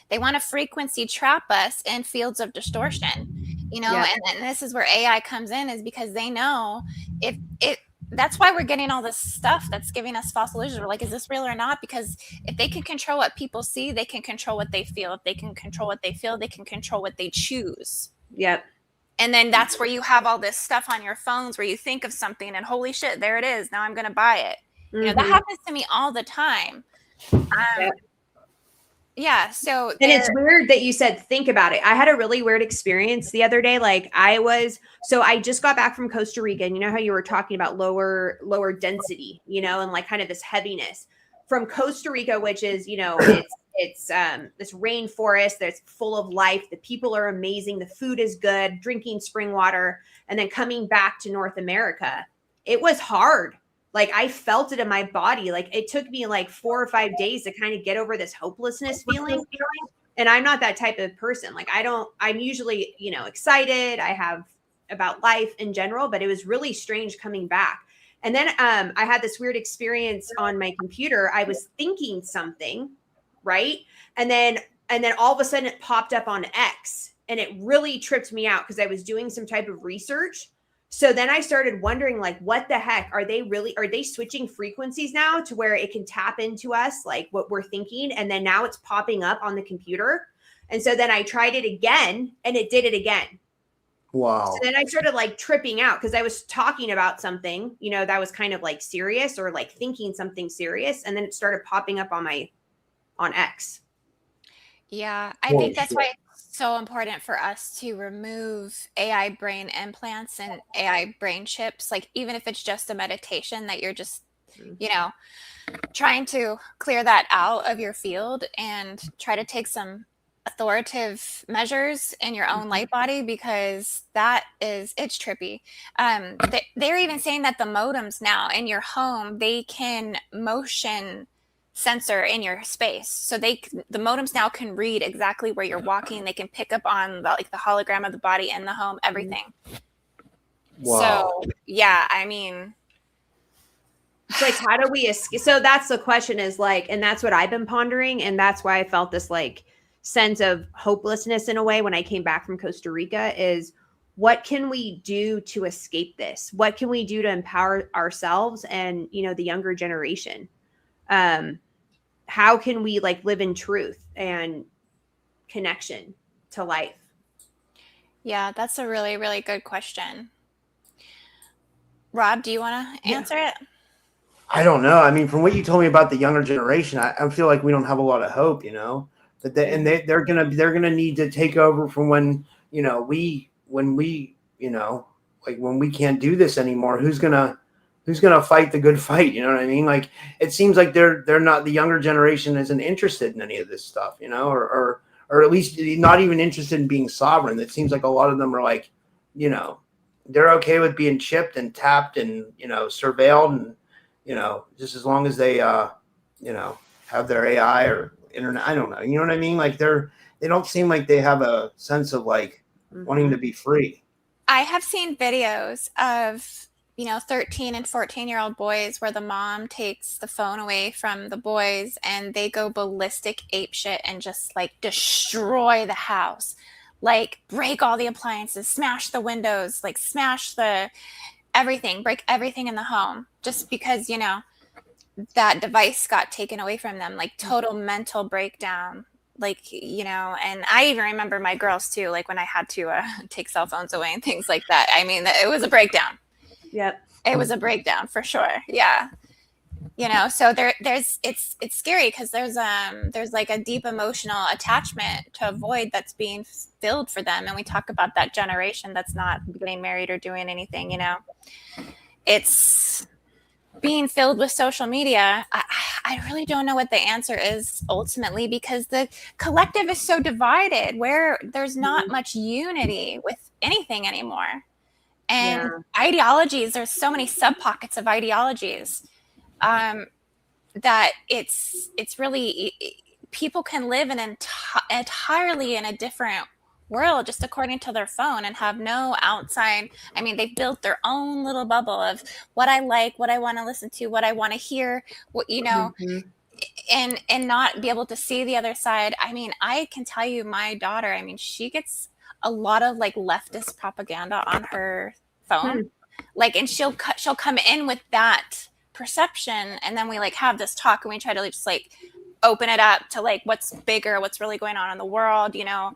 They want to frequency trap us in fields of distortion, Yeah. and this is where AI comes in, is because they know that's why we're getting all this stuff that's giving us false illusions. We're like, is this real or not? Because if they can control what people see, they can control what they feel. If they can control what they feel, they can control what they choose. Yep. And then that's where you have all this stuff on your phones where you think of something and holy shit, there it is. Now I'm going to buy it. That happens to me all the time. Yeah. So, and it's weird that you said, think about it. I had a really weird experience the other day. I just got back from Costa Rica, and how you were talking about lower density, and like kind of this heaviness from Costa Rica, which is, it's this rainforest that's full of life. The people are amazing. The food is good, drinking spring water. And then coming back to North America, it was hard. Like I felt it in my body. Like it took me like 4 or 5 days to kind of get over this hopelessness feeling. And I'm not that type of person. Like I'm usually, excited. I have about life in general, but it was really strange coming back. And then I had this weird experience on my computer. I was thinking something, right? And then all of a sudden it popped up on X, and it really tripped me out because I was doing some type of research. So then I started wondering, like, what the heck are they switching frequencies now to where it can tap into us, like what we're thinking? And then now it's popping up on the computer. And so then I tried it again and it did it again. Wow. So then I started like tripping out because I was talking about something, that was kind of like serious or like thinking something serious. And then it started popping up on X. Yeah, I think that's why it's so important for us to remove AI brain implants and AI brain chips. Like even if it's just a meditation that you're just, trying to clear that out of your field and try to take some authoritative measures in your own light body, because it's trippy. They're even saying that the modems now in your home, they can motion sensor in your space. So the modems now can read exactly where you're walking. They can pick up on the hologram of the body in the home, everything. Wow. So yeah, I mean, it's like, how do we escape? So that's the question is like, and that's what I've been pondering. And that's why I felt this like sense of hopelessness in a way when I came back from Costa Rica is, what can we do to escape this? What can we do to empower ourselves and, the younger generation? How can we like live in truth and connection to life? Yeah, that's a really, really good question. Rob, do you want to answer it? I don't know. I mean, from what you told me about the younger generation, I feel like we don't have a lot of hope, that they're gonna need to take over from when we when we can't do this anymore. Who's gonna fight the good fight? You know what I mean? Like it seems like they're not, the younger generation isn't interested in any of this stuff, or at least not even interested in being sovereign. It seems like a lot of them are like, they're okay with being chipped and tapped and surveilled, and just as long as they have their AI or internet. I don't know. You know what I mean? Like they don't seem like they have a sense of like wanting to be free. I have seen videos of 13 and 14-year-old boys where the mom takes the phone away from the boys and they go ballistic apeshit and just like destroy the house, like break all the appliances, smash the windows, like smash everything, break everything in the home, just because, that device got taken away from them, like total mental breakdown, Like, you know, and I even remember my girls too, like when I had to take cell phones away and things like that. I mean, it was a breakdown. Yep. It was a breakdown for sure. Yeah. You know, so it's scary because there's like a deep emotional attachment to a void that's being filled for them. And we talk about that generation that's not getting married or doing anything, you know, it's being filled with social media. I really don't know what the answer is ultimately, because the collective is so divided where there's not much unity with anything anymore. And ideologies, there's so many sub-pockets of ideologies that it's really, people can live in entirely in a different world just according to their phone and have no outside. I mean, they've built their own little bubble of what I like, what I want to listen to, what I want to hear, what, you know, and not be able to see the other side. I mean, I can tell you, my daughter, I mean, she gets a lot of like leftist propaganda on her phone, like, and she'll come in with that perception, and then we like have this talk and we try to just like open it up to like what's bigger, what's really going on in the world, you know,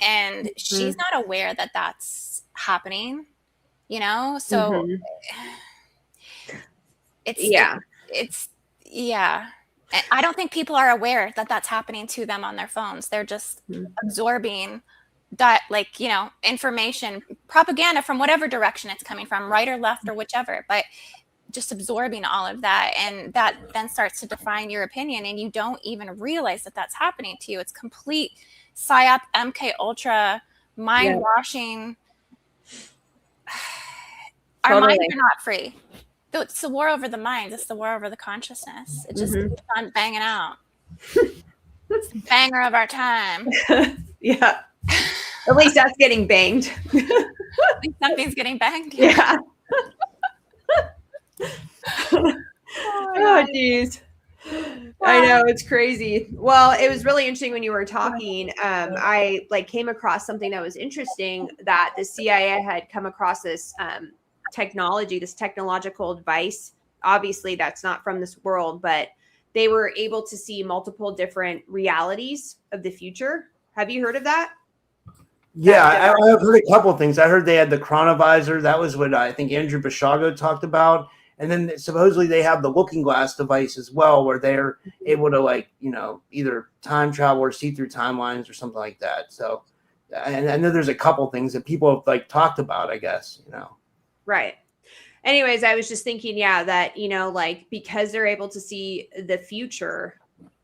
and she's not aware that that's happening, you know, so it's I don't think people are aware that that's happening to them on their phones. They're just absorbing that, like, you know, information, propaganda from whatever direction it's coming from, right or left or whichever, but just absorbing all of that, and that then starts to define your opinion, and you don't even realize that that's happening to you. It's complete psyop, MK Ultra, mind washing. Our minds are not free. It's the war over the mind. It's the war over the consciousness. It just keeps on banging out. It's the banger of our time. Yeah. At least that's getting banged. At least something's getting banged. Yeah. Oh, geez. I know, it's crazy. Well, it was really interesting when you were talking. I like came across something that was interesting, that the CIA had come across this technology, this technological device. Obviously, that's not from this world, but they were able to see multiple different realities of the future. Have you heard of that? Yeah, I've heard a couple of things. I heard they had the chronovisor. That was what I think Andrew Bashago talked about. And then supposedly they have the looking glass device as well, where they're able to, like, you know, either time travel or see through timelines or something like that. So, and I know there's a couple things that people have like talked about, I guess, you know. Right. Anyways, I was just thinking, that, you know, like, because they're able to see the future,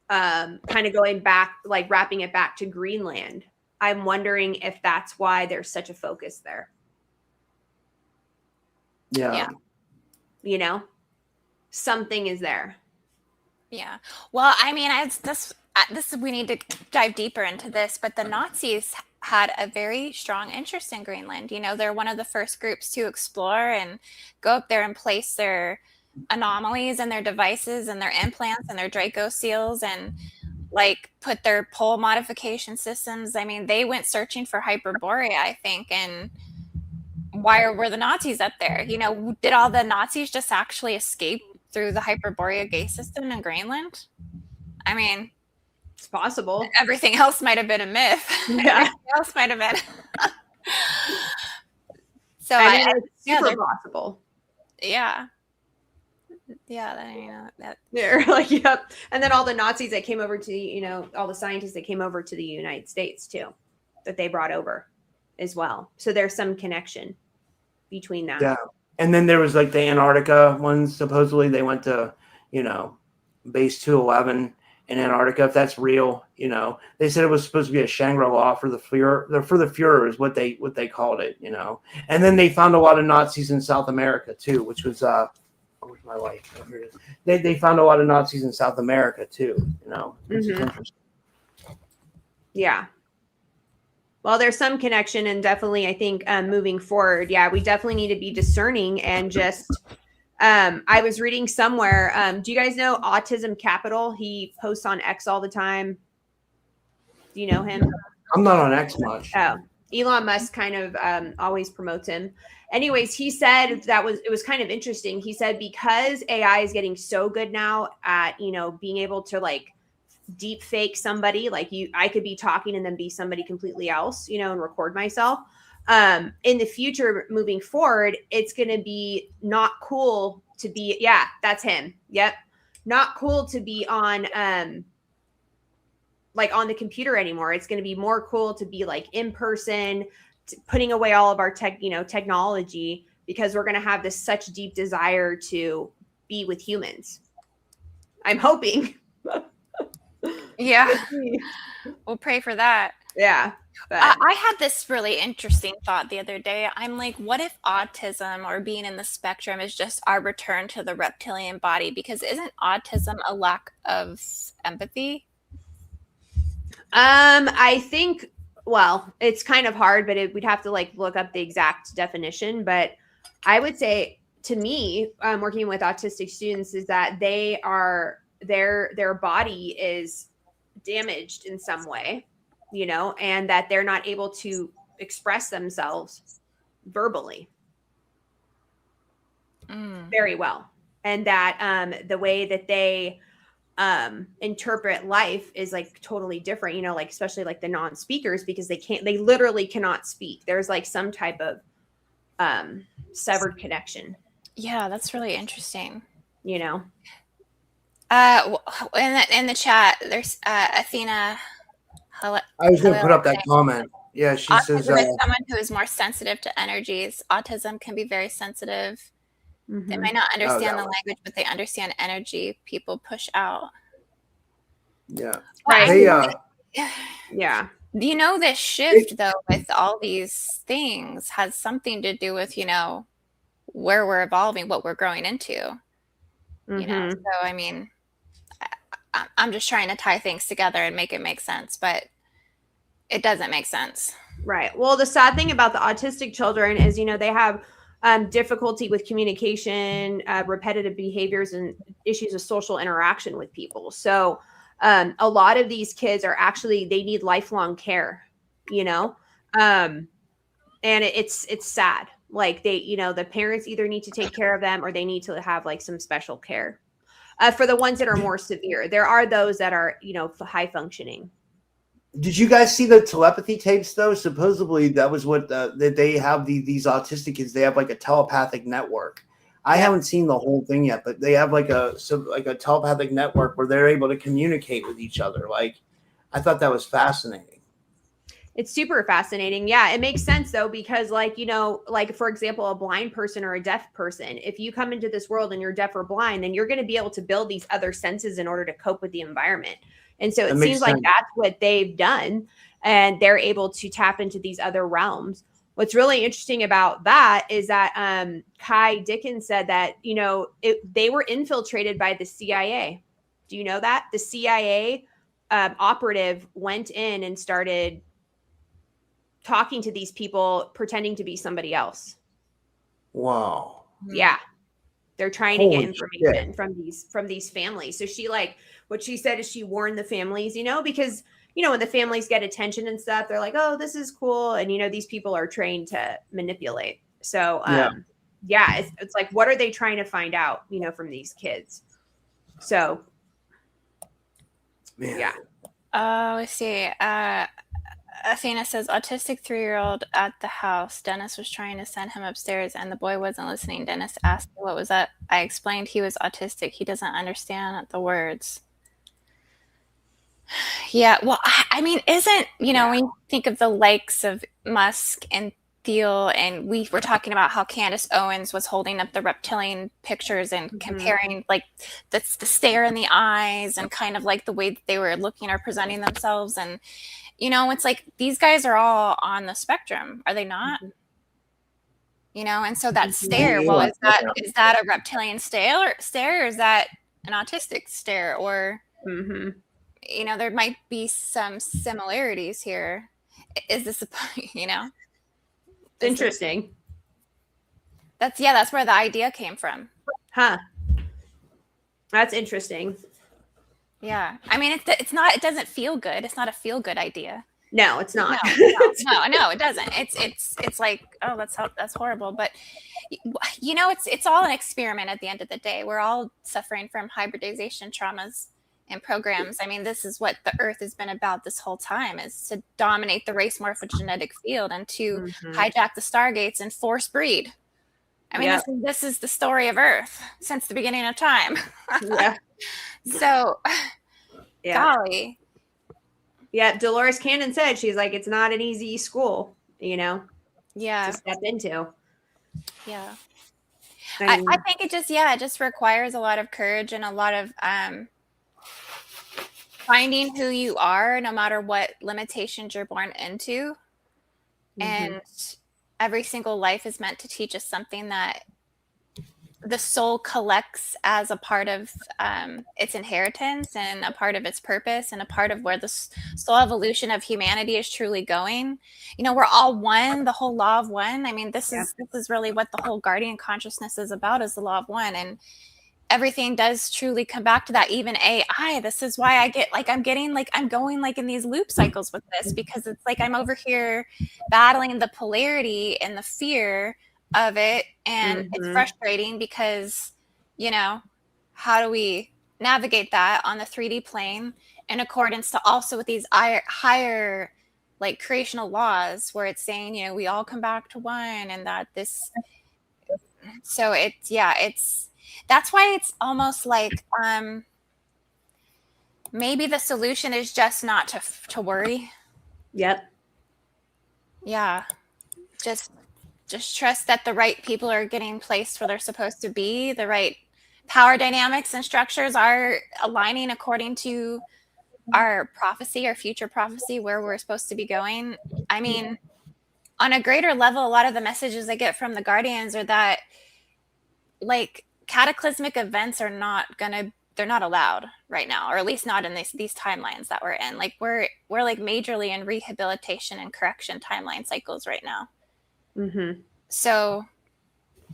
kind of going back, like wrapping it back to Greenland. I'm wondering if that's why there's such a focus there. Yeah. You know, something is there. Yeah. Well, I mean, this we need to dive deeper into this, but the Nazis had a very strong interest in Greenland. You know, they're one of the first groups to explore and go up there and place their anomalies and their devices and their implants and their Draco seals and like put their pole modification systems. I mean, they went searching for Hyperborea, I think, and why were the Nazis up there? You know, did all the Nazis just actually escape through the Hyperborea gate system in Greenland? I mean, it's possible. Everything else might have been a myth. Yeah. Everything else might have been. So I mean, it's super possible. Yeah. Yeah, I mean, they're like, yep. And then all the Nazis that came over to, you know, all the scientists that came over to the United States too, that they brought over as well. So there's some connection between that. Yeah. And then there was like the Antarctica ones. Supposedly they went to, you know, base 211 in Antarctica. If that's real, you know, they said it was supposed to be a Shangri-La for the Fuhrer is what they called it, you know. And then they found a lot of Nazis in South America too, which was where's my wife? Oh, here it is. They found a lot of Nazis in South America too, you know, which is interesting. Yeah. Well, there's some connection, and definitely, I think moving forward, we definitely need to be discerning and just. I was reading somewhere. Do you guys know Autism Capital? He posts on X all the time. Do you know him? I'm not on X much. Oh, Elon Musk kind of always promotes him. Anyways, he said it was kind of interesting. He said because AI is getting so good now at, you know, being able to like deep fake somebody, like I could be talking and then be somebody completely else, and record myself. In the future, moving forward, it's going to be not cool to be, yeah, that's him. Yep. Not cool to be on, like on the computer anymore. It's going to be more cool to be like in person, putting away all of our technology, because we're going to have this such deep desire to be with humans. I'm hoping. Yeah. We'll pray for that. Yeah. I had this really interesting thought the other day. I'm like, what if autism or being in the spectrum is just our return to the reptilian body? Because isn't autism a lack of empathy? I think, well, it's kind of hard, but we'd have to like look up the exact definition. But I would say, to me, working with autistic students, is that they are their body is damaged in some way, and that they're not able to express themselves verbally very well, and that the way that they interpret life is like totally different, like especially like the non-speakers, because they literally cannot speak. There's like some type of severed connection. Yeah, that's really interesting. In the chat, there's Athena. I was going to put up that comment. Yeah, she says someone who is more sensitive to energies. Autism can be very sensitive. Mm-hmm. They might not understand the language, but they understand energy people push out. Yeah. Right. Hey, yeah. This shift, though, with all these things has something to do with, where we're evolving, what we're growing into. Mm-hmm. So, I mean, I'm just trying to tie things together and make it make sense, but it doesn't make sense. Right. Well, the sad thing about the autistic children is, they have difficulty with communication, repetitive behaviors, and issues of social interaction with people. So a lot of these kids are actually, they need lifelong care, and it's sad. Like they, the parents either need to take care of them or they need to have like some special care. For the ones that are more severe, there are those that are, high functioning. Did you guys see the telepathy tapes though? Supposedly that was what that they have these autistic kids. They have like a telepathic network. I haven't seen the whole thing yet, but they have like a telepathic network where they're able to communicate with each other. Like, I thought that was fascinating. It's super fascinating. Yeah, it makes sense though, because like, like for example, a blind person or a deaf person, if you come into this world and you're deaf or blind, then you're going to be able to build these other senses in order to cope with the environment. And so it seems like that's what they've done, and they're able to tap into these other realms. What's really interesting about that is that Kai Dickens said that, they were infiltrated by the CIA. Do you know that? The CIA operative went in and started talking to these people, pretending to be somebody else. Wow. Yeah. They're trying to get information from these families. So what she said is she warned the families, because, when the families get attention and stuff, they're like, oh, this is cool. And, these people are trained to manipulate. So, it's like, what are they trying to find out, from these kids? So, yeah. Oh, I see. Athena says, autistic 3-year-old at the house. Dennis was trying to send him upstairs and the boy wasn't listening. Dennis asked me what was up. I explained he was autistic. He doesn't understand the words. Yeah, well, I mean, isn't, when you think of the likes of Musk and Thiel, and we were talking about how Candace Owens was holding up the reptilian pictures and comparing like the stare in the eyes and kind of like the way that they were looking or presenting themselves. And, it's like these guys are all on the spectrum, are they not? And so that stare, well, is that a reptilian stare or is that an autistic stare? Or, there might be some similarities here. Is this, interesting. That's where the idea came from. Huh. That's interesting. Yeah. I mean, it doesn't feel good. It's not a feel good idea. No, it's not. No, it doesn't. It's like, oh, that's horrible. But it's all an experiment at the end of the day. We're all suffering from hybridization traumas. and programs. I mean, this is what the Earth has been about this whole time, is to dominate the race morphogenetic field and to hijack the stargates and force breed. I mean, this is the story of Earth since the beginning of time. So, golly. Yeah, Dolores Cannon said, she's like, it's not an easy school, you know, to step into. Yeah. I think it just requires a lot of courage and a lot of finding who you are, no matter what limitations you're born into. And every single life is meant to teach us something that the soul collects as a part of its inheritance and a part of its purpose and a part of where the soul evolution of humanity is truly going. You know, we're all one, the whole law of one. I mean, this is really what the whole guardian consciousness is about, is the law of one. And everything does truly come back to that. Even AI, this is why I get like, I'm going like in these loop cycles with this, because it's like I'm over here battling the polarity and the fear of it, and it's frustrating because, you know, how do we navigate that on the 3D plane in accordance to also with these higher like creational laws, where it's saying, you know, we all come back to one, and that this, so it's that's why it's almost like maybe the solution is just not to worry. Just trust that the right people are getting placed where they're supposed to be. The right power dynamics and structures are aligning according to our prophecy, our future prophecy, where we're supposed to be going. I mean, on a greater level, a lot of the messages I get from the Guardians are that, like, cataclysmic events are they're not allowed right now, or at least not in these timelines that we're in. Like, we're like majorly in rehabilitation and correction timeline cycles right now. So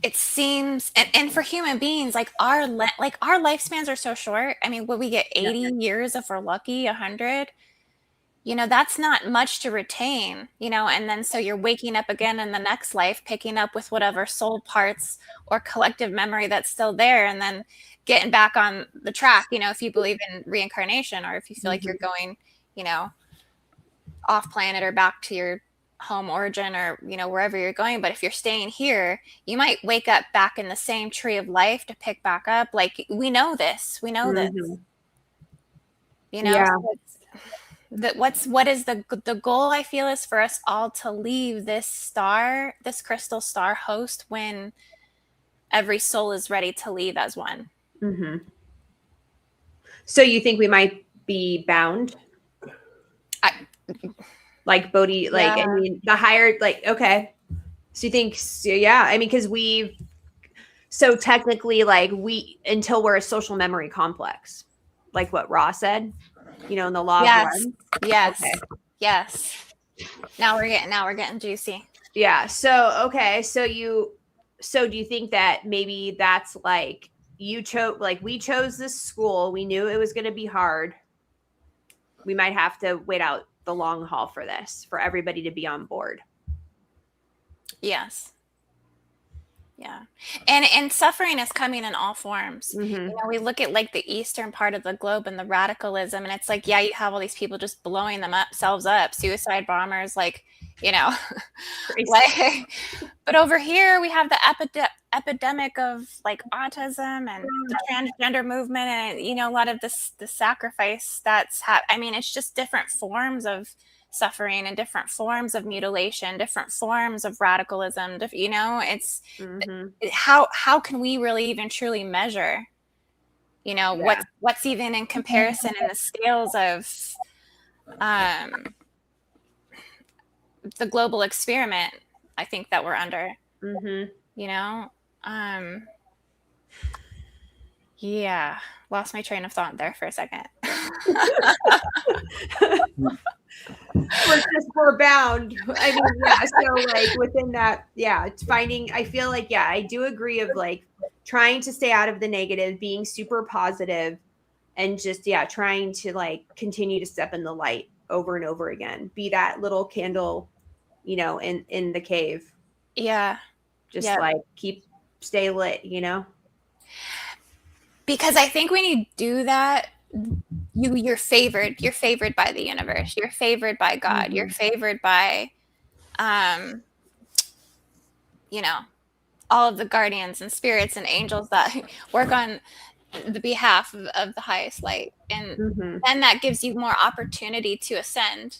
it seems, and for human beings, like our lifespans are so short. I mean, would we get 80 years if we're lucky, 100? You know, that's not much to retain, you know, and then so you're waking up again in the next life, picking up with whatever soul parts or collective memory that's still there, and then getting back on the track, you know, if you believe in reincarnation, or if you feel like you're going, you know, off planet or back to your home origin, or, you know, wherever you're going. But if you're staying here, you might wake up back in the same tree of life to pick back up. Like, we know this, you know, so what is the goal, I feel, is for us all to leave this crystal star host when every soul is ready to leave as one. So you think we might be bound? Like Bodhi, like, I mean, the higher, like, okay. So you think, I mean, because so technically, like, until we're a social memory complex, like what Ra said, you know, in the law of one. Yes. Now we're getting juicy. Yeah. So, okay. So do you think that maybe that's like, we chose this school. We knew it was going to be hard. We might have to wait out the long haul for this, for everybody to be on board. Yes. Yeah. And suffering is coming in all forms. You know, we look at like the eastern part of the globe and the radicalism, and it's like, you have all these people just blowing themselves up, suicide bombers, like, you know, like, but over here we have the epidemic of like autism and the transgender movement, and, you know, a lot of the sacrifice that's I mean, it's just different forms of suffering and different forms of mutilation, different forms of radicalism. You know, it's how can we really even truly measure, you know, what's even in comparison in the scales of the global experiment, I think, that we're under. You know, lost my train of thought there for a second. we're bound. I mean, so like within that, it's finding, I feel like, I do agree of like trying to stay out of the negative, being super positive, and just, trying to like continue to step in the light over and over again. Be that little candle, you know, in the cave. Just like stay lit, you know? Because I think when you do that, you're favored by the universe, you're favored by God, you're favored by you know, all of the guardians and spirits and angels that work on the behalf of the highest light. And then that gives you more opportunity to ascend,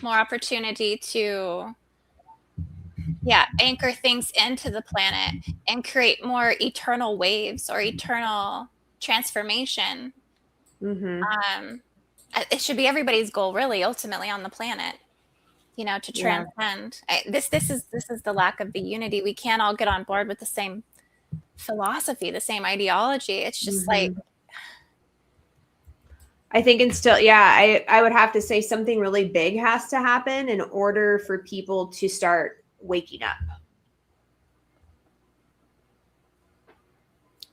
more opportunity to anchor things into the planet and create more eternal waves or eternal transformation. It should be everybody's goal, really, ultimately, on the planet, to transcend. This is the lack of the unity. We can't all get on board with the same philosophy, the same ideology. It's just like, I think I would have to say something really big has to happen in order for people to start waking up.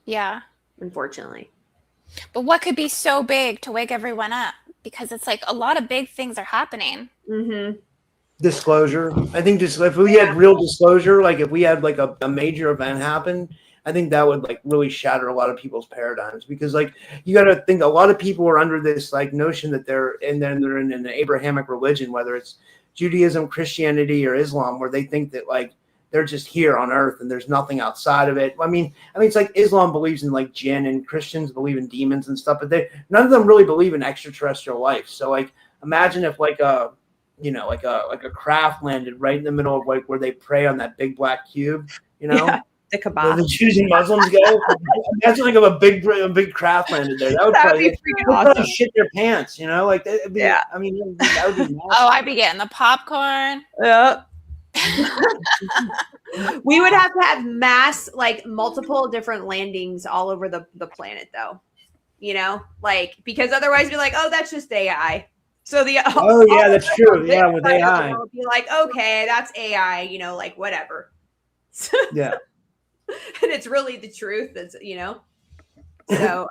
Yeah. Unfortunately. But what could be so big to wake everyone up? Because it's like a lot of big things are happening. Disclosure. I think just if we had real disclosure, like if we had like a major event happen, I think that would like really shatter a lot of people's paradigms, because like you got to think a lot of people are under this like notion that they're in an Abrahamic religion, whether it's Judaism, Christianity, or Islam, where they think that like they're just here on earth and there's nothing outside of it. I mean, it's like Islam believes in like jinn and Christians believe in demons and stuff, but none of them really believe in extraterrestrial life. So like imagine if like a craft landed right in the middle of like where they pray on that big black cube, the Kaaba. Where the Jews and Muslims go. Imagine like if a big craft landed there. That would probably awesome. shit their pants, like that'd be, that would be massive. Oh, I'd be getting the popcorn. Yep. We would have to have mass, like multiple different landings all over the planet, though. Because otherwise, we'd be like, oh, that's just AI. So that's true. Yeah, with AI, would be like, okay, that's AI. Like whatever. Yeah. And it's really the truth. It's So.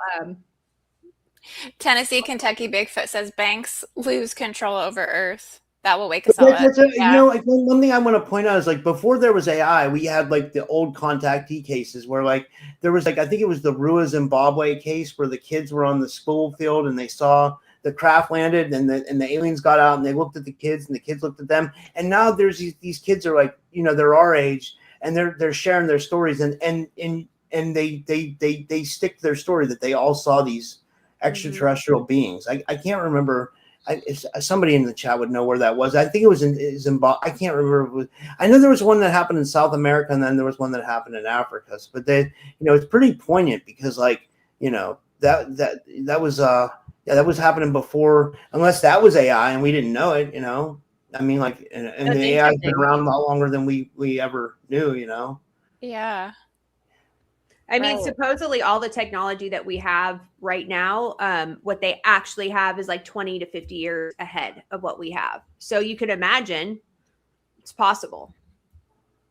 Tennessee, Kentucky Bigfoot says banks lose control over Earth. That will wake us all up. Like one thing I want to point out is like before there was AI, we had like the old contactee cases where like there was like I think it was the Rua, Zimbabwe case where the kids were on the school field and they saw the craft landed and the aliens got out and they looked at the kids and the kids looked at them, and now there's these kids are like they're our age and they're sharing their stories and they stick to their story that they all saw these extraterrestrial beings. I can't remember. Somebody in the chat would know where that was. I think it was in Zimbabwe. I can't remember. I know there was one that happened in South America, and then there was one that happened in Africa. But it's pretty poignant because, like, that was happening before, unless that was AI and we didn't know it. I mean, like, and the AI has been around a lot longer than we ever knew. Yeah. I mean, supposedly all the technology that we have right now, what they actually have is like 20 to 50 years ahead of what we have. So you could imagine it's possible.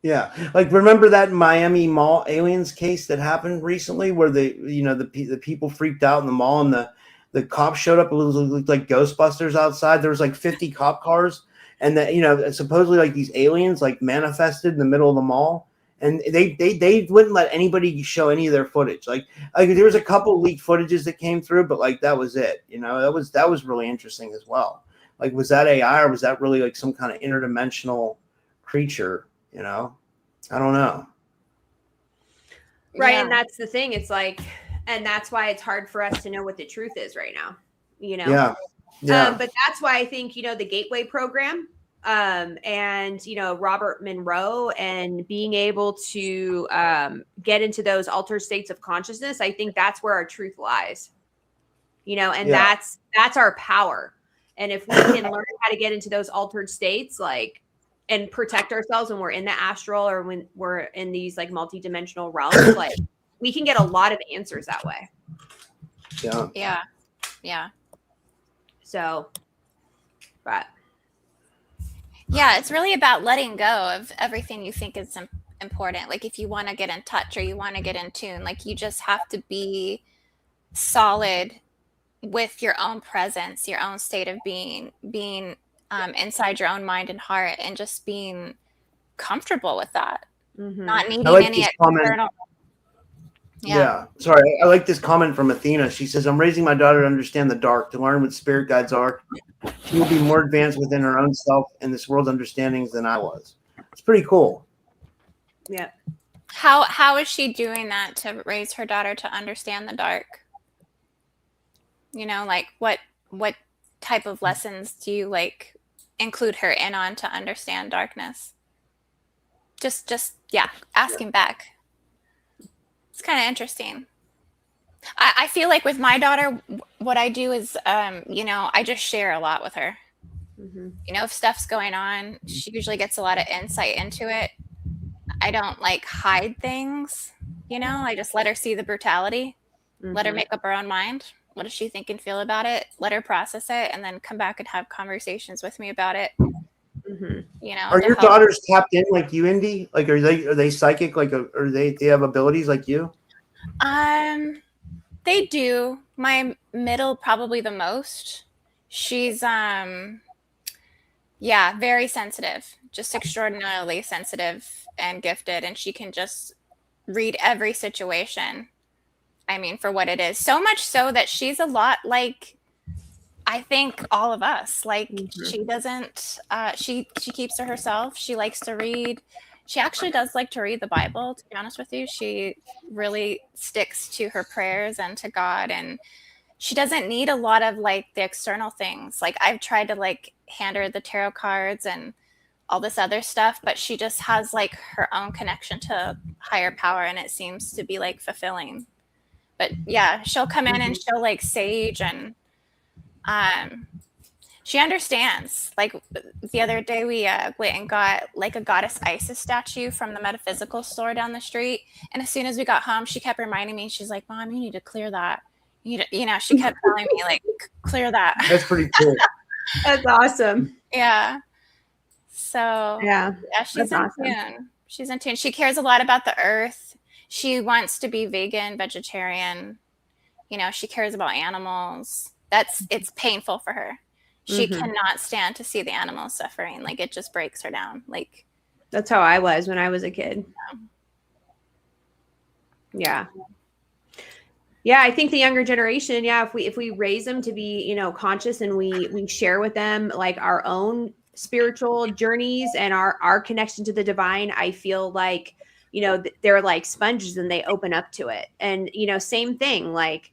Yeah. Like, remember that Miami Mall aliens case that happened recently where the people freaked out in the mall and the cops showed up. It looked like Ghostbusters outside. There was like 50 cop cars and that, supposedly like these aliens like manifested in the middle of the mall. And they wouldn't let anybody show any of their footage. Like there was a couple leaked footages that came through, but like that was it. That was really interesting as well. Like, was that AI or was that really like some kind of interdimensional creature? I don't know. Right, yeah. And that's the thing. It's like, and that's why it's hard for us to know what the truth is right now. Yeah. But that's why I think the Gateway program. And Robert Monroe and being able to get into those altered states of consciousness, I think that's where our truth lies. And that's our power. And if we can learn how to get into those altered states, like, and protect ourselves when we're in the astral or when we're in these like multidimensional realms, like we can get a lot of answers that way. Yeah. So, but. Yeah, it's really about letting go of everything you think is important. Like if you want to get in touch or you want to get in tune, like you just have to be solid with your own presence, your own state of being inside your own mind and heart, and just being comfortable with that. Not needing any external. Yeah. Sorry, I like this comment from Athena. She says, I'm raising my daughter to understand the dark, to learn what spirit guides are. She will be more advanced within her own self and this world's understandings than I was. It's pretty cool. Yeah. How is she doing that to raise her daughter to understand the dark? Like what type of lessons do you like include her in on to understand darkness? Just asking back. It's kind of interesting. I feel like with my daughter, what I do is, I just share a lot with her. Mm-hmm. If stuff's going on, she usually gets a lot of insight into it. I don't like hide things, I just let her see the brutality, let her make up her own mind. What does she think and feel about it? Let her process it and then come back and have conversations with me about it. Are your daughters tapped in like you, Indy? Like, are they psychic? Like, are they have abilities like you? They do. My middle probably the most. She's very sensitive, just extraordinarily sensitive and gifted, and she can just read every situation. I mean, for what it is. So much so that she's a lot like, I think, all of us. Like, she doesn't, she keeps to herself. She likes to read. She actually does like to read the Bible, to be honest with you. She really sticks to her prayers and to God. And she doesn't need a lot of like the external things. Like, I've tried to like hand her the tarot cards and all this other stuff, but she just has like her own connection to higher power, and it seems to be like fulfilling. But yeah, she'll come in and she'll like sage, and she understands. Like the other day we went and got like a goddess Isis statue from the metaphysical store down the street, and as soon as we got home, she kept reminding me. She's like, Mom, you need to clear that. She kept telling me like, clear that. That's pretty cool. That's awesome. Yeah. So yeah, she's in tune. She's in tune. She cares a lot about the earth. She wants to be vegan, vegetarian. She cares about animals. It's painful for her. She cannot stand to see the animals suffering. Like, it just breaks her down. Like, that's how I was when I was a kid. Yeah. Yeah, I think the younger generation, if we raise them to be, conscious, and we share with them like our own spiritual journeys and our connection to the divine, I feel like, they're like sponges and they open up to it. And, same thing, like,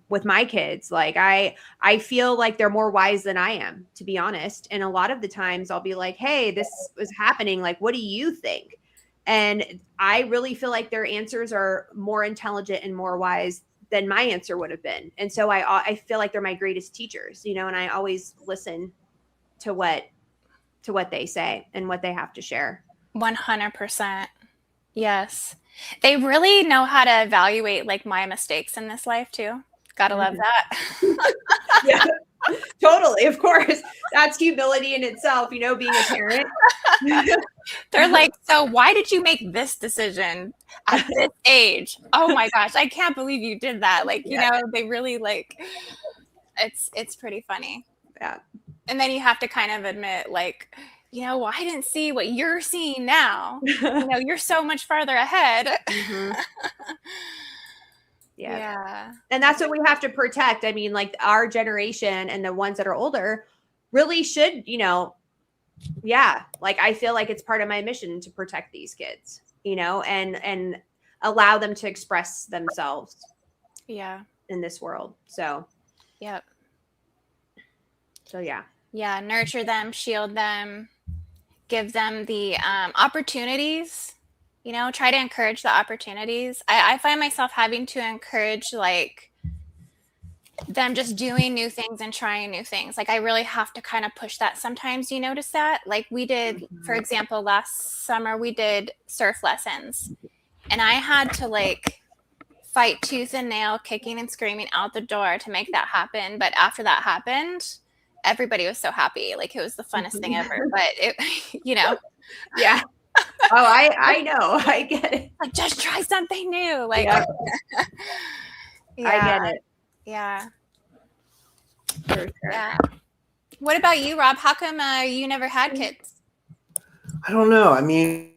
with my kids, like I feel like they're more wise than I am, to be honest. And a lot of the times I'll be like, hey, this is happening. Like, what do you think? And I really feel like their answers are more intelligent and more wise than my answer would have been. And so I feel like they're my greatest teachers, and I always listen to what they say and what they have to share. 100%. Yes. They really know how to evaluate like my mistakes in this life too. Gotta love that. Yeah, totally. Of course. That's humility in itself, being a parent. They're like, so why did you make this decision at this age? Oh my gosh, I can't believe you did that. Like, they really like, it's pretty funny. Yeah. And then you have to kind of admit, like, well, I didn't see what you're seeing now. You're so much farther ahead. Yeah. And that's what we have to protect. I mean, like, our generation and the ones that are older really should, like, I feel like it's part of my mission to protect these kids, and allow them to express themselves. Yeah. In this world. So. Yep. So, yeah. Yeah. Nurture them, shield them, give them the opportunities, try to encourage the opportunities. I find myself having to encourage like them just doing new things and trying new things. Like, I really have to kind of push that sometimes. You notice that? Like, we did, for example, last summer, we did surf lessons, and I had to like fight tooth and nail, kicking and screaming out the door to make that happen. But after that happened, everybody was so happy. Like, it was the funnest thing ever. But it, yeah. Oh, I know. I get it. Like, just try something new. Like, yeah. I get it. Yeah. For sure. Yeah. What about you, Rob? How come you never had kids? I don't know. I mean,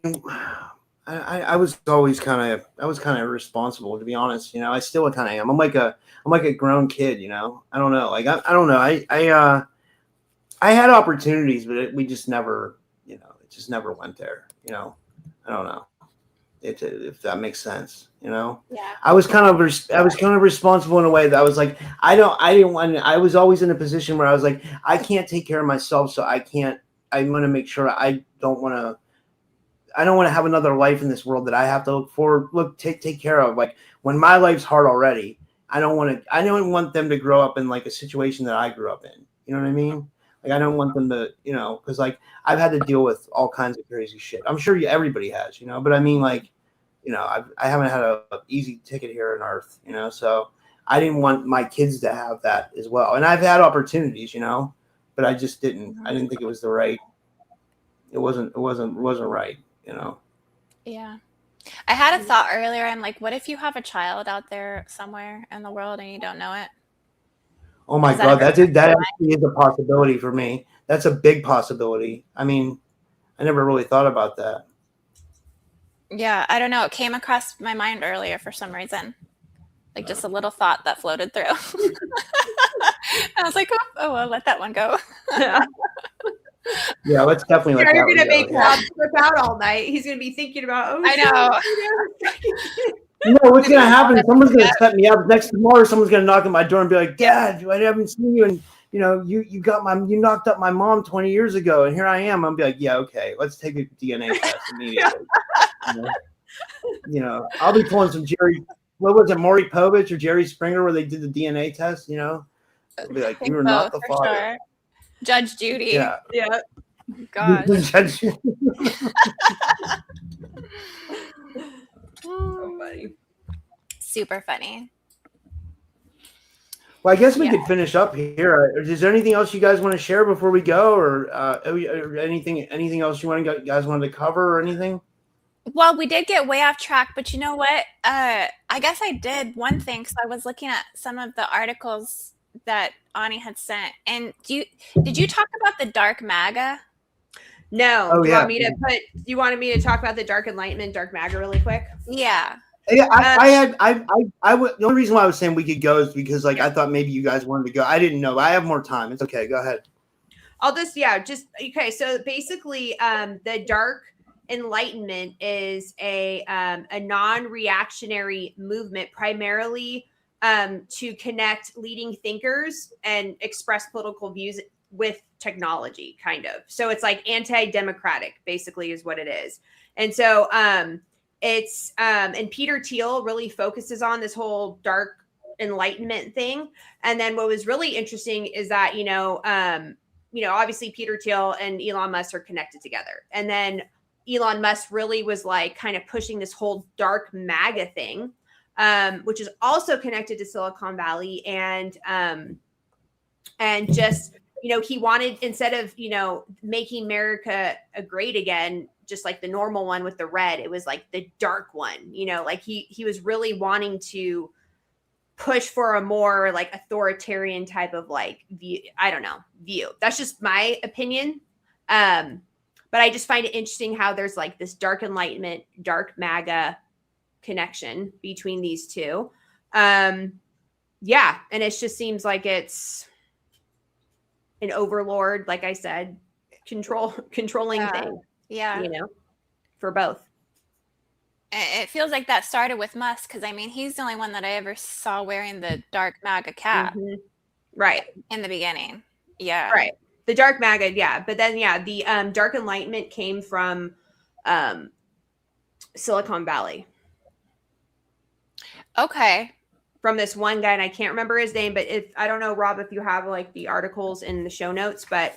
I was always kind of irresponsible, to be honest. I still kind of am. I'm like a grown kid. I don't know. Like I don't know. I had opportunities, but we just never. It just never went there. I don't know if that makes sense. Yeah. I was kind of responsible in a way that I was like, I was always in a position where I was like, I can't take care of myself, so I'm going to make sure I don't want to have another life in this world that I have to take care of. Like when my life's hard already, I don't want them to grow up in like a situation that I grew up in. You know what I mean? Like I don't want them to, because like I've had to deal with all kinds of crazy shit. I'm sure everybody has, but I mean like, I haven't had an easy ticket here on Earth, so I didn't want my kids to have that as well. And I've had opportunities, but I just didn't. I didn't think it was the right. It wasn't right, Yeah. I had a thought earlier. I'm like, what if you have a child out there somewhere in the world and you don't know it? Oh my God, that actually is a possibility for me. That's a big possibility. I mean, I never really thought about that. Yeah, I don't know. It came across my mind earlier for some reason. Like just a little thought that floated through. I was like, oh, I'll let that one go. Yeah, let's definitely let that You're one going to go. make Rob flip out all night. He's going to be thinking about, I know. What's going to happen? Someone's going to set me up next tomorrow. Someone's going to knock on my door and be like, Dad, I haven't seen you. And, you knocked up my mom 20 years ago. And here I am. I'll be like, yeah, okay. Let's take a DNA test immediately. I'll be pulling some what was it, Maury Povich or Jerry Springer where they did the DNA test, I'll be like, you were not the father. Sure. Judge Judy. Yeah. Yeah. Gosh. So funny. Super funny. Well, I guess we could finish up here. Is there anything else you guys want to share before we go, or anything else you guys wanted to cover, or anything? Well, we did get way off track, but you know what? I guess I did one thing. So I was looking at some of the articles that Ani had sent, and did you talk about the dark MAGA? No. Oh, you wanted me to talk about the dark enlightenment, dark MAGA really quick? Yeah. Yeah, the only reason why I was saying we could go is because I thought maybe you guys wanted to go. I didn't know. I have more time. It's okay. Go ahead. I'll okay. So basically, the dark enlightenment is a non-reactionary movement primarily to connect leading thinkers and express political views with technology, kind of. So it's like anti-democratic, basically, is what it is. And so it's and Peter Thiel really focuses on this whole dark enlightenment thing. And then what was really interesting is that obviously Peter Thiel and Elon Musk are connected together, and then Elon Musk really was like kind of pushing this whole dark MAGA thing, which is also connected to Silicon Valley, and just he wanted, instead of making America great again, just like the normal one with the red, it was like the dark one. Like he was really wanting to push for a more like authoritarian type of like view. I don't know, view. That's just my opinion. But I just find it interesting how there's like this dark enlightenment, dark MAGA connection between these two. And it just seems like it's an overlord, like I said, controlling thing. Yeah. For both. It feels like that started with Musk, because I mean, he's the only one that I ever saw wearing the dark MAGA cap. Mm-hmm. Right. In the beginning. Yeah. Right. The dark MAGA, yeah. But then, the dark enlightenment came from Silicon Valley. Okay. From this one guy, and I can't remember his name, but I don't know, Rob, if you have like the articles in the show notes, but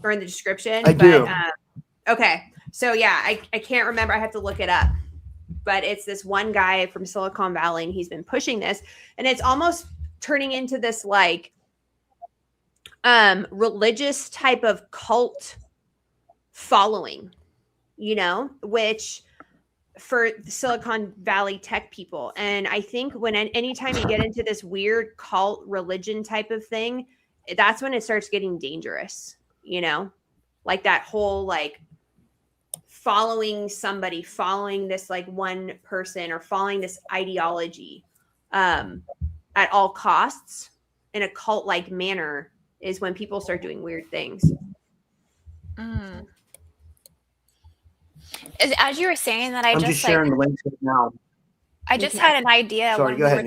or in the description. I do. Okay. So I can't remember. I have to look it up. But it's this one guy from Silicon Valley, and he's been pushing this, and it's almost turning into this like religious type of cult following, which for Silicon Valley tech people. And I think anytime you get into this weird cult religion type of thing, that's when it starts getting dangerous, like that whole like following somebody, following this like one person or following this ideology at all costs in a cult-like manner is when people start doing weird things. As you were saying that, I'm just sharing the links now. I just had an idea Sorry, when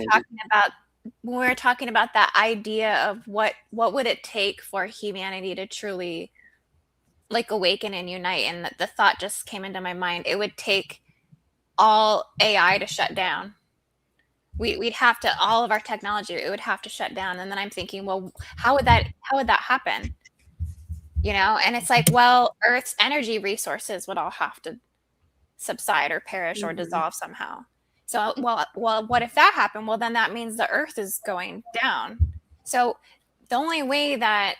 we were talking about that idea of what would it take for humanity to truly like awaken and unite, and the thought just came into my mind. It would take all AI to shut down. We'd have to, all of our technology, it would have to shut down. And then I'm thinking, well, how would that happen? You know, and it's like, well, Earth's energy resources would all have to subside or perish or dissolve somehow. So, well, what if that happened? Well, then that means the Earth is going down. So the only way that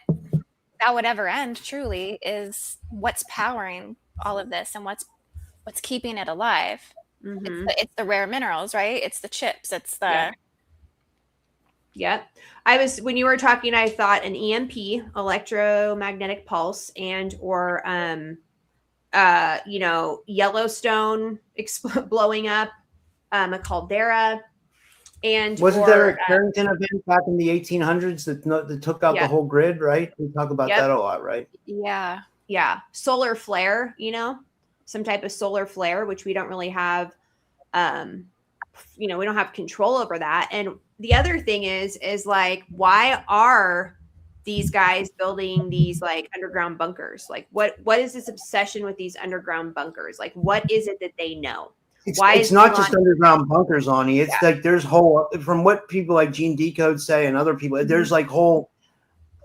would ever end truly is what's powering all of this and what's keeping it alive. It's the rare minerals, right? It's the chips. It's the yeah. When you were talking, I thought an EMP, electromagnetic pulse, and or Yellowstone blowing up, a caldera, and wasn't there a Carrington event back in the 1800s that took out the whole grid, right? We talk about that a lot, right? Yeah. Solar flare, some type of solar flare, which we don't really have, we don't have control over that. And the other thing is like, why are these guys building these like underground bunkers? Like what is this obsession with these underground bunkers? Like, what is it that they know? It's not just underground bunkers, Ani. It's like there's whole, from what people like Gene Decode say and other people, there's like whole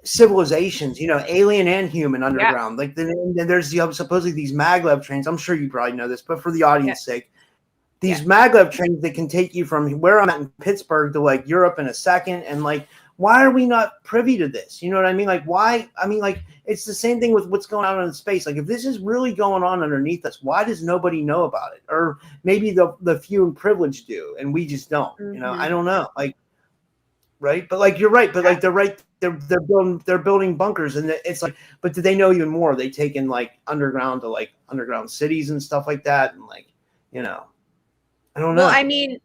civilizations, alien and human underground. Like there's supposedly these maglev trains. I'm sure you probably know this, but for the audience sake, these maglev trains that can take you from where I'm at in Pittsburgh to like Europe in a second. And like, why are we not privy to this? You know what I mean? Like, why? I mean, like, it's the same thing with what's going on in space. Like, if this is really going on underneath us, why does nobody know about it? Or maybe the few and privileged do, and we just don't. I don't know. Like, right? But like, you're right. But like, they're right. They're building bunkers, and it's like, but do they know even more? They take in like underground to like underground cities and stuff like that, and like, I don't know. Well, I mean,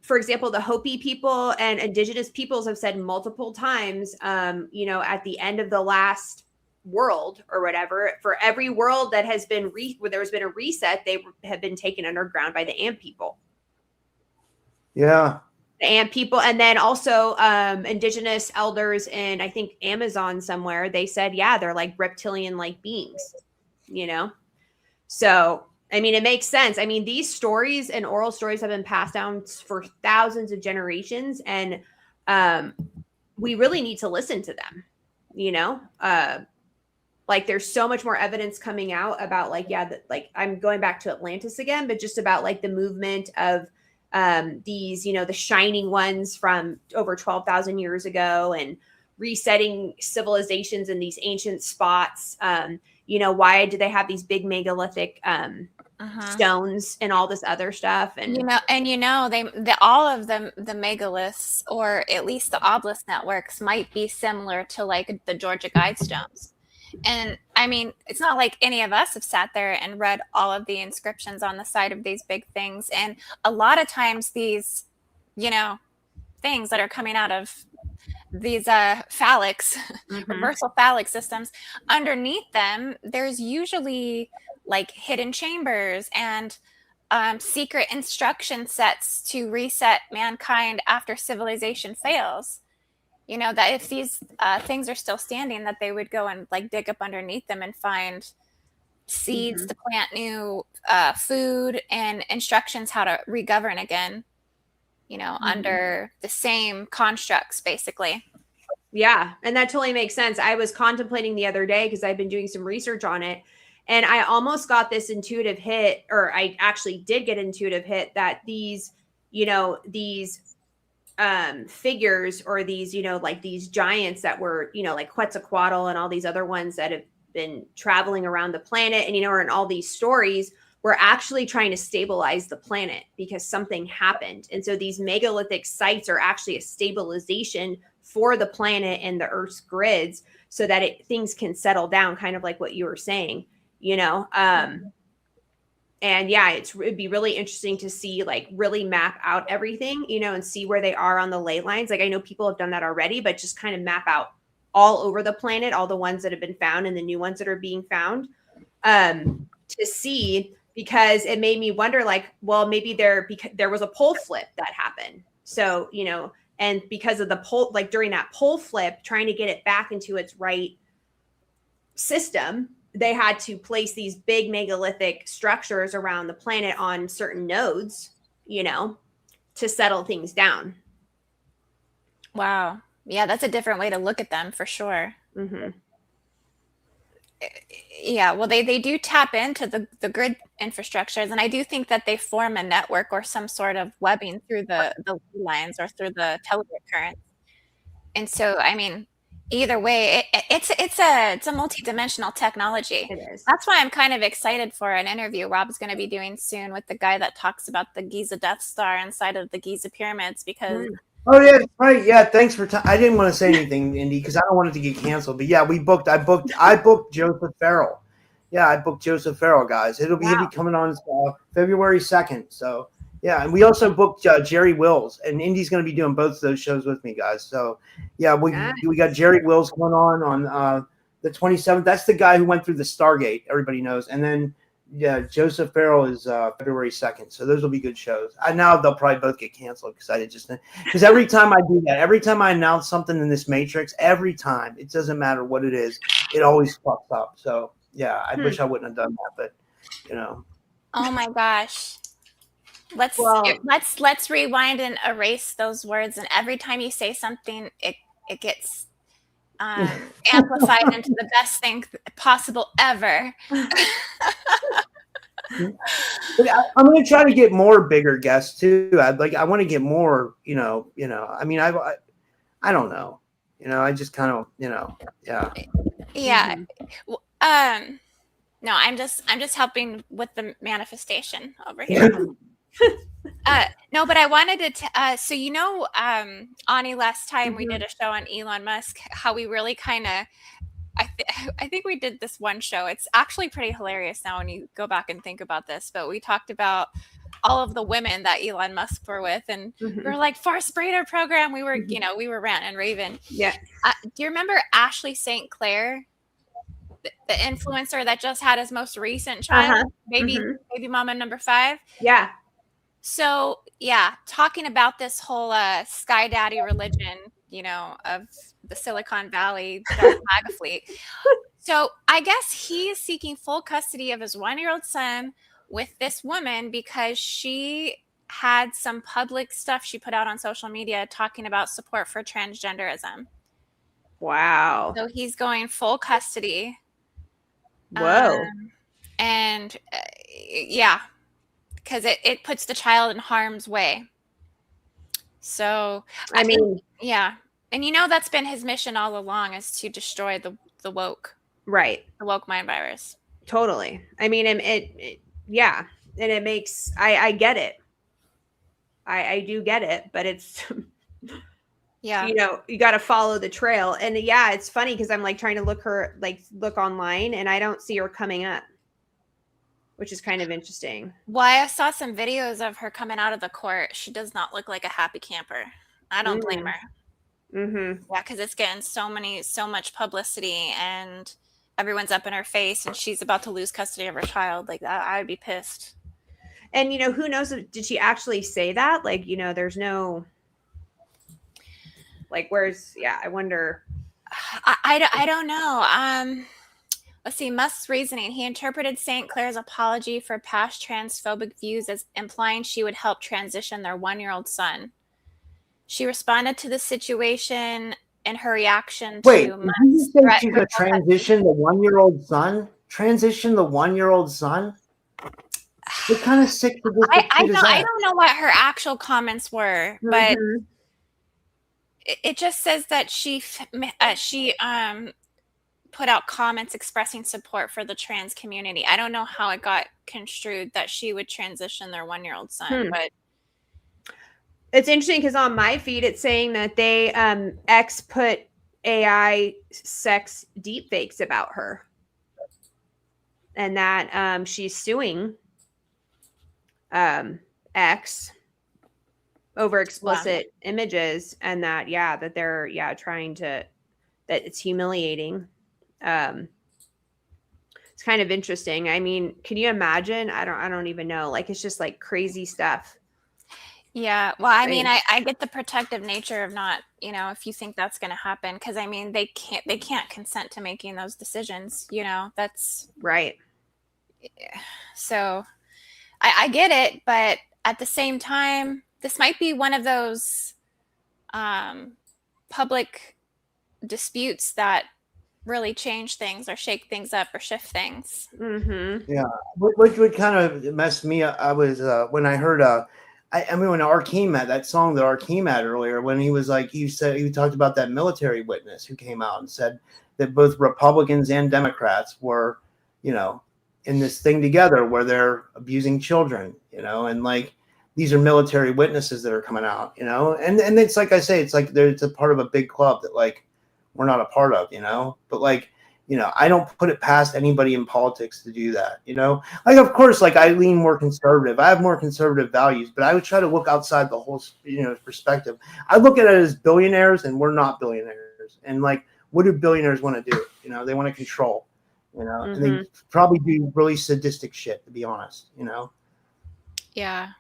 for example, the Hopi people and indigenous peoples have said multiple times, at the end of the last world or whatever, for every world that has been where there's been a reset, they have been taken underground by the ant people. Yeah. The ant people. And then also indigenous elders in, I think, Amazon somewhere, they said, they're like reptilian-like beings, So, I mean, it makes sense. I mean, these stories and oral stories have been passed down for thousands of generations, and we really need to listen to them, like there's so much more evidence coming out about like, I'm going back to Atlantis again, but just about like the movement of these, the shining ones from over 12,000 years ago and resetting civilizations in these ancient spots. Why do they have these big megalithic stones and all this other stuff? And all of them, the megaliths or at least the obelisk networks might be similar to like the Georgia Guidestones. And I mean, it's not like any of us have sat there and read all of the inscriptions on the side of these big things. And a lot of times these, things that are coming out of these phallics, reversal phallic systems, underneath them, there's usually like hidden chambers and secret instruction sets to reset mankind after civilization fails. That if these things are still standing, that they would go and like dig up underneath them and find seeds to plant new food and instructions how to regovern again, under the same constructs, basically. Yeah. And that totally makes sense. I was contemplating the other day because I've been doing some research on it, and I almost got this intuitive hit, or I actually did get intuitive hit that these, figures or these, like these giants that were, like Quetzalcoatl and all these other ones that have been traveling around the planet and, are in all these stories, were actually trying to stabilize the planet because something happened. And so these megalithic sites are actually a stabilization for the planet and the Earth's grids so that things can settle down, kind of like what you were saying. you know. And yeah, it'd be really interesting to see, like, really map out everything, you know, and see where they are on the ley lines. Like, I know people have done that already, but just kind of map out all over the planet, all the ones that have been found and the new ones that are being found, to see, because it made me wonder, like, well, maybe there was a pole flip that happened. So, you know, and because of the pole, like during that pole flip, trying to get it back into its right system, they had to place these big megalithic structures around the planet on certain nodes, you know, to settle things down. Wow. Yeah, that's a different way to look at them for sure. Mm-hmm. Yeah, well, they do tap into the grid infrastructures, and I do think that they form a network or some sort of webbing through the lines or through the telegraph currents. And so, I mean, either way, it's a multi-dimensional technology. It is. That's why I'm kind of excited for an interview Rob's going to be doing soon with the guy that talks about the Giza Death Star inside of the Giza pyramids, because Oh yeah, right. Yeah, thanks for. I didn't want to say anything, Indy, because I don't want it to get canceled. But yeah, I booked Joseph Farrell. Yeah, I booked Joseph Farrell, guys. He'll be coming on February 2nd. So yeah, and we also booked Jerry Wills, and Indy's going to be doing both of those shows with me, guys. So yeah, we got Jerry Wills going on the 27th. That's the guy who went through the Stargate. Everybody knows, and then. Yeah, Joseph Farrell is February 2nd, so those will be good shows. Now they'll probably both get canceled because every time I do that, every time I announce something in this matrix, every time, it doesn't matter what it is, it always fucks up. So yeah, I wish I wouldn't have done that, but you know. Oh my gosh. Let's rewind and erase those words, and every time you say something, it gets amplified into the best thing possible ever. I'm going to try to get more bigger guests too. I want to get more, you know, I mean, I don't know, you know, I just kind of, you know, yeah. Yeah. No, I'm just helping with the manifestation over here. No, but I wanted to, so, you know, Ani, last time we did a show on Elon Musk, how we really kind of, I think we did this one show. It's actually pretty hilarious now when you go back and think about this, but we talked about all of the women that Elon Musk were with, and we were like, Force Breeder program. We were, you know, we were ranting and raving. Yeah. Do you remember Ashley St. Clair, the influencer that just had his most recent child, baby mama number 5? Yeah. So, yeah, talking about this whole Sky Daddy religion, you know, of the Silicon Valley dark MAGA fleet. So I guess he is seeking full custody of his 1-year-old son with this woman because she had some public stuff she put out on social media talking about support for transgenderism. Wow. So he's going full custody. Whoa. And yeah, because it puts the child in harm's way. So, I mean, yeah. And you know, that's been his mission all along, is to destroy the woke. Right. The woke mind virus. Totally. I mean, it yeah. And it makes, I get it. I do get it, but it's, yeah, you know, you got to follow the trail. And yeah, it's funny because I'm like trying to look online and I don't see her coming up, which is kind of interesting. Well, I saw some videos of her coming out of the court. She does not look like a happy camper. I don't blame her. Yeah, because it's getting so much publicity and everyone's up in her face and she's about to lose custody of her child. Like that, I would be pissed. And, you know, who knows? Did she actually say that? Like, you know, there's no, like, I wonder. I don't know. Let's see, Musk's reasoning. He interpreted St. Clair's apology for past transphobic views as implying she would help transition their 1-year-old son. She responded to the situation in her reaction to Musk's you say she's going to transition the 1-year-old son? Transition the 1-year-old son? What kind of sick I don't know what her actual comments were, but it just says that she put out comments expressing support for the trans community. I don't know how it got construed that she would transition their 1-year-old son, but it's interesting because on my feed it's saying that they X put AI sex deep fakes about her. and that she's suing X over explicit images, and that they're trying to, that it's humiliating. It's kind of interesting. I mean, can you imagine? I don't even know. Like, it's just like crazy stuff. Yeah. Well, I mean, I get the protective nature of not, if you think that's going to happen, because I mean, they can't consent to making those decisions. That's right. So I get it, but at the same time, this might be one of those public disputes that really change things or shake things up or shift things. Mm-hmm. Yeah, which would kind of mess me up. I was when I heard I mean when Arkeem had that song that Arkeem had earlier, when he was like, he talked about that military witness who came out and said that both Republicans and Democrats were, in this thing together where they're abusing children, and like these are military witnesses that are coming out, and it's like I say, it's like it's a part of a big club that like we're not a part of, but like, I don't put it past anybody in politics to do that, like, of course, like I lean more conservative. I have more conservative values, but I would try to look outside the whole, perspective. I look at it as billionaires, and we're not billionaires. And like, what do billionaires want to do? They want to control, and they probably do really sadistic shit, to be honest, Yeah.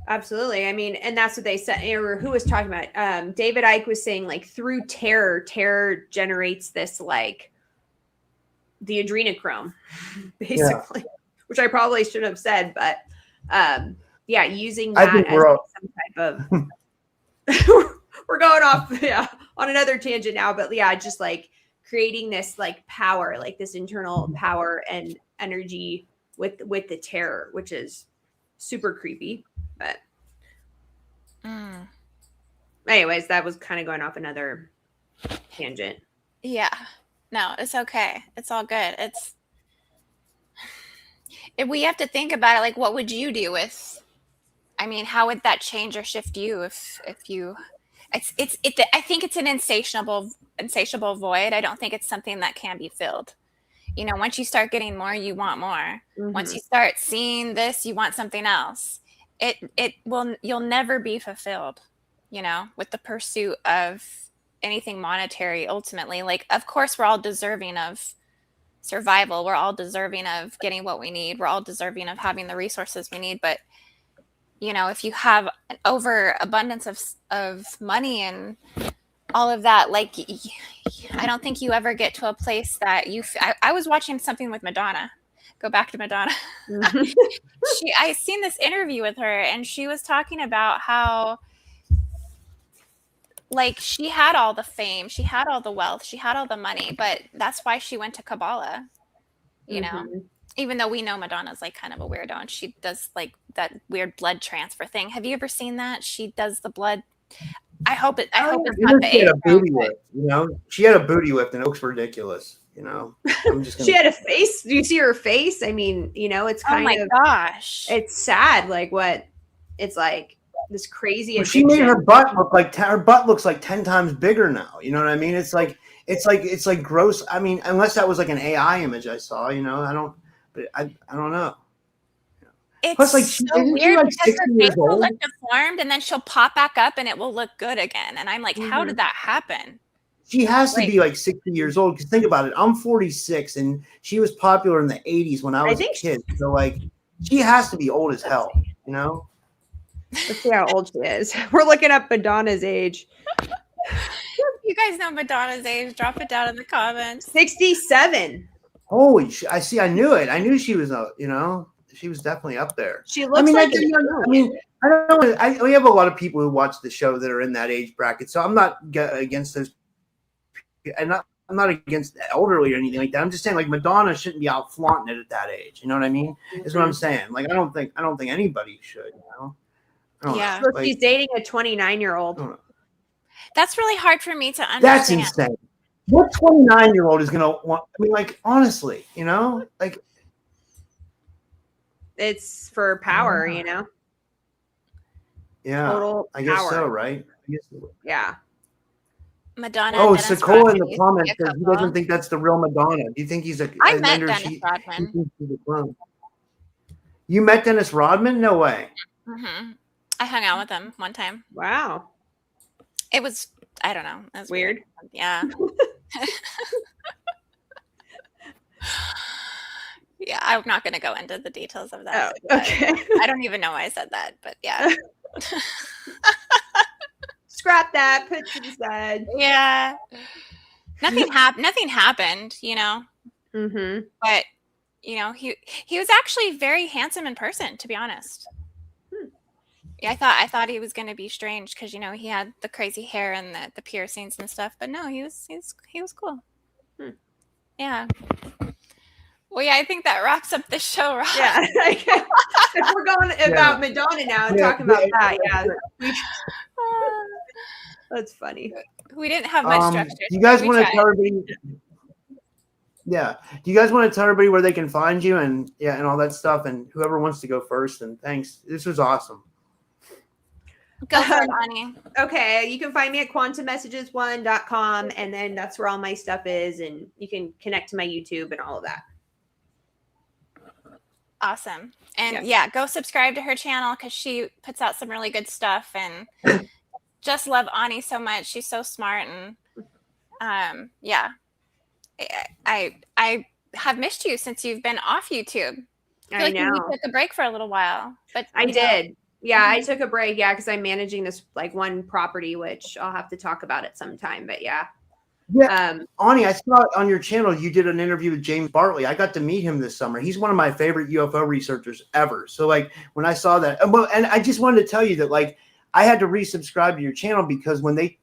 Absolutely. I mean, and that's what they said, or who was talking about? David Icke was saying, like, through terror generates this, like, the adrenochrome, basically, which I probably shouldn't have said, but using that as some type of, we're going off, on another tangent now, but just like creating this like power, like this internal power and energy with the terror, which is super creepy. But anyways, that was kind of going off another tangent. Yeah. No, it's okay. It's all good. If we have to think about it, like, what would you do with, I mean, how would that change or shift you if you, I think it's an insatiable void. I don't think it's something that can be filled. Once you start getting more, you want more. Mm-hmm. Once you start seeing this, you want something else. You'll never be fulfilled, with the pursuit of anything monetary. Ultimately, like, of course, we're all deserving of survival. We're all deserving of getting what we need. We're all deserving of having the resources we need. But, if you have an overabundance of money and all of that, like, I don't think you ever get to a place that I was watching something with Madonna. Go back to Madonna. I seen this interview with her, and she was talking about how, like, she had all the fame, she had all the wealth, she had all the money, but that's why she went to Kabbalah, even though we know Madonna's like kind of a weirdo, and she does like that weird blood transfer thing. Have you ever seen that? She does the blood. I hope it's not the she had a booty lift, she had a booty lift, and it looks ridiculous. I'm just she had a face. Do you see her face? I mean, it's kind of, gosh, it's sad. Like, what it's like this crazy. She made her butt look like her butt looks like 10 times bigger now. You know what I mean? It's like gross. I mean, unless that was like an AI image I saw. I don't know. It's plus, like, so weird because her face will look deformed, and then she'll pop back up, and it will look good again. And I'm like, how did that happen? She has to be like 60 years old, because think about it. I'm 46, and she was popular in the 80s when I was a kid. So like, she has to be old as hell, Let's see how old she is. We're looking up Madonna's age. You guys know Madonna's age. Drop it down in the comments. 67. Holy shit. I see. I knew it. I knew she was, she was definitely up there. She looks like we have a lot of people who watch the show that are in that age bracket. So I'm not against those. And I'm not against the elderly or anything like that. I'm just saying, like, Madonna shouldn't be out flaunting it at that age. You know what I mean? Is what I'm saying. Like, I don't think anybody should. Yeah. So she's dating a 29-year-old. That's really hard for me to understand. That's insane. What 29-year-old is gonna want? I mean, like, honestly, like, it's for power, Yeah. Total I guess power. so, right? I guess so. Yeah. Madonna. Oh, Dennis Sequoia in Rodman the used to comments be a says he couple. doesn't think that's the real Madonna. Do you think he's a? I met Dennis Rodman. Thinks he's a clone. You met Dennis Rodman? No way. Hmm. I hung out with him one time. Wow. It was, I don't know. It was Weird. Yeah. Yeah, I'm not going to go into the details of that. Oh, okay. I don't even know why I said that, but yeah. Scrap that. Put it to the side. Yeah. Nothing happened, you know. Mm-hmm. But you know, he was actually very handsome in person, to be honest. Yeah, I thought he was going to be strange because, you know, he had the crazy hair and the piercings and stuff, but no, he was cool. Yeah. Well, yeah, I think that wraps up the show, Rob. Yeah. If we're going about Madonna now and talking about that, yeah. That's funny. We didn't have much structure. Do you guys want to tell everybody? Yeah. Do you guys want to tell everybody where they can find you and all that stuff, and whoever wants to go first? And thanks. This was awesome. Go for it, Ani. Okay, you can find me at quantummessages1.com, and then that's where all my stuff is, and you can connect to my YouTube and all of that. Awesome. And yeah, go subscribe to her channel because she puts out some really good stuff, and just love Ani so much. She's so smart, and yeah, I have missed you since you've been off YouTube. I feel like you took a break for a little while, but I did. Yeah, I took a break. Yeah, because I'm managing this like one property, which I'll have to talk about at some time. But yeah. Ani, I saw on your channel you did an interview with James Bartley. I got to meet him this summer. He's one of my favorite UFO researchers ever. So like when I saw that, and I just wanted to tell you that like I had to resubscribe to your channel because when they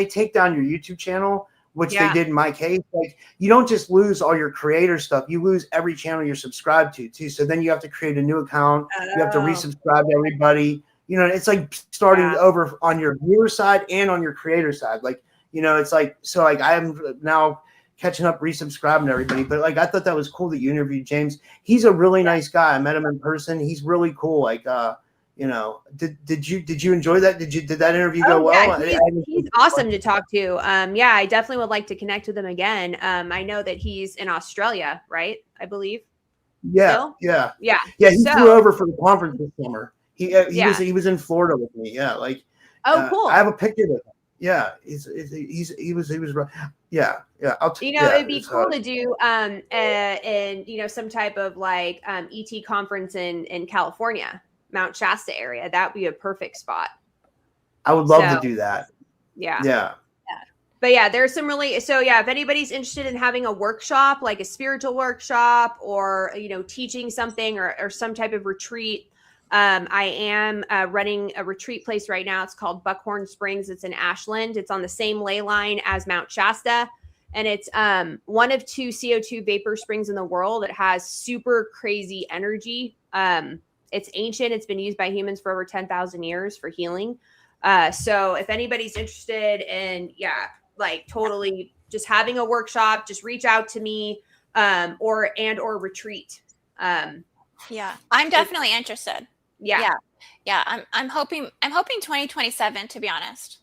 take down your YouTube channel, which they did in my case, like you don't just lose all your creator stuff, you lose every channel you're subscribed to too. So then you have to create a new account, you have to resubscribe to everybody. You know, it's like starting over on your viewer side and on your creator side. Like, you know, it's like, so like I'm now catching up, resubscribing to everybody. But like I thought that was cool that you interviewed James. He's a really nice guy. I met him in person. He's really cool. Like you know, did you enjoy that? Did that interview go well? He's awesome to talk to. Yeah, I definitely would like to connect with him again. I know that he's in Australia, right? I believe. Yeah. He flew over for the conference this summer. He was in Florida with me. Yeah, like cool. I have a picture of him. Yeah, he was yeah. It'd be cool to do in some type of like ET conference in California. Mount Shasta area. That would be a perfect spot. I would love to do that. Yeah. But yeah, there's some really, if anybody's interested in having a workshop, like a spiritual workshop or, teaching something or some type of retreat. I am running a retreat place right now. It's called Buckhorn Springs. It's in Ashland. It's on the same ley line as Mount Shasta. And it's one of 2 CO2 vapor springs in the world. It has super crazy energy. It's ancient. It's been used by humans for over 10,000 years for healing. So if anybody's interested in, like totally just having a workshop, just reach out to me or retreat. Yeah, I'm definitely interested. Yeah. I'm hoping 2027, to be honest.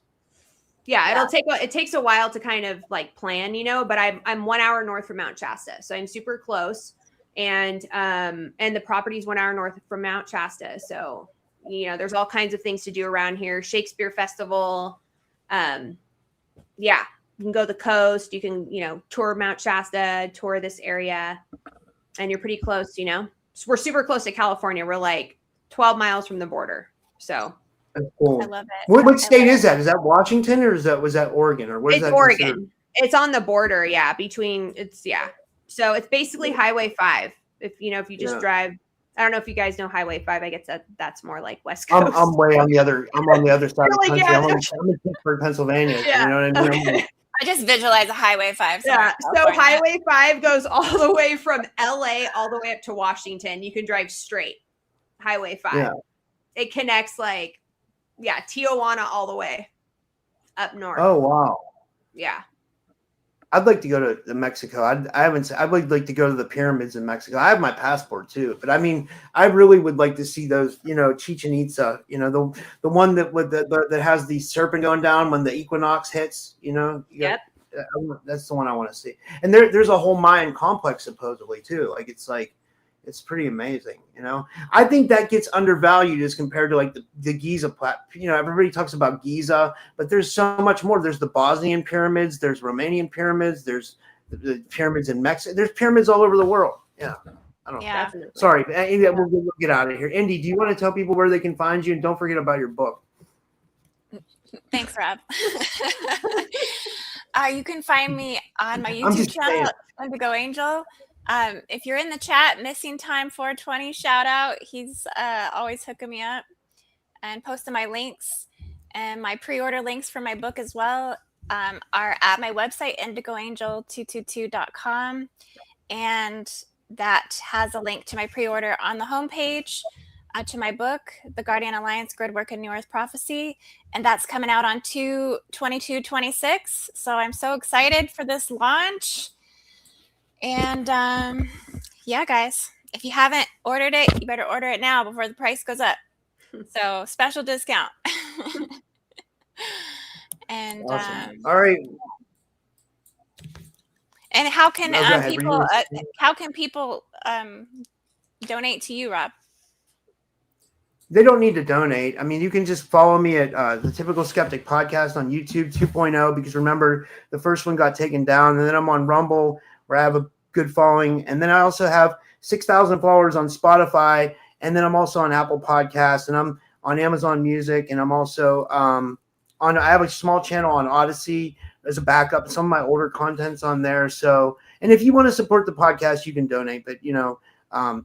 Yeah, it takes a while to kind of like plan, but I'm 1 hour north from Mount Shasta. So I'm super close. And the property's 1 hour north from Mount Shasta. So, there's all kinds of things to do around here. Shakespeare Festival. You can go to the coast. You can, tour Mount Shasta, tour this area. And you're pretty close, So we're super close to California. We're like 12 miles from the border. So that's cool. I love it. What state is that? Is that Washington or was that Oregon? Or what is that? It's Oregon. Considered? It's on the border. Yeah. So it's basically Highway 5. If you just drive, I don't know if you guys know Highway 5. I guess that's more like West Coast. I'm way on the other. I'm on the other side of the country. I'm in Pittsburgh, Pennsylvania. Yeah. You know what I mean? Okay. I just visualize a Highway 5. So Highway 5 goes all the way from LA all the way up to Washington. You can drive straight. Highway 5. Yeah. It connects Tijuana all the way up north. Oh wow. Yeah. I'd like to go to Mexico. I'd like to go to the pyramids in Mexico. I have my passport too, but I mean, I really would like to see those, Chichen Itza, the one that has the serpent going down when the equinox hits, Yep. That's the one I want to see. And there's a whole Mayan complex supposedly too. It's pretty amazing, I think that gets undervalued as compared to like the Giza everybody talks about Giza, but there's so much more. There's the Bosnian pyramids, there's Romanian pyramids, there's the pyramids in Mexico, there's pyramids all over the world. Yeah. I don't know. Yeah. Definitely. Sorry, we'll get out of here. Indy, do you want to tell people where they can find you? And don't forget about your book. Thanks, Rob. You can find me on my YouTube channel, Indigo Angel. If you're in the chat, Missing Time 420, shout out. He's always hooking me up and posting my links, and my pre-order links for my book as well are at my website, indigoangel222.com, and that has a link to my pre-order on the homepage to my book, The Guardian Alliance, Grid Work and New Earth Prophecy, and that's coming out on 2/22/26. So I'm so excited for this launch. And yeah, guys, if you haven't ordered it, you better order it now before the price goes up. So special discount. And awesome. All right. And how can people donate to you, Rob? They don't need to donate. I mean, you can just follow me at the Typical Skeptic Podcast on YouTube 2.0, because remember, the first one got taken down. And then I'm on Rumble, where I have a good following. And then I also have 6,000 followers on Spotify. And then I'm also on Apple Podcasts, and I'm on Amazon Music. And I'm also I have a small channel on Odyssey as a backup. Some of my older content's on there. So, and if you want to support the podcast, you can donate, but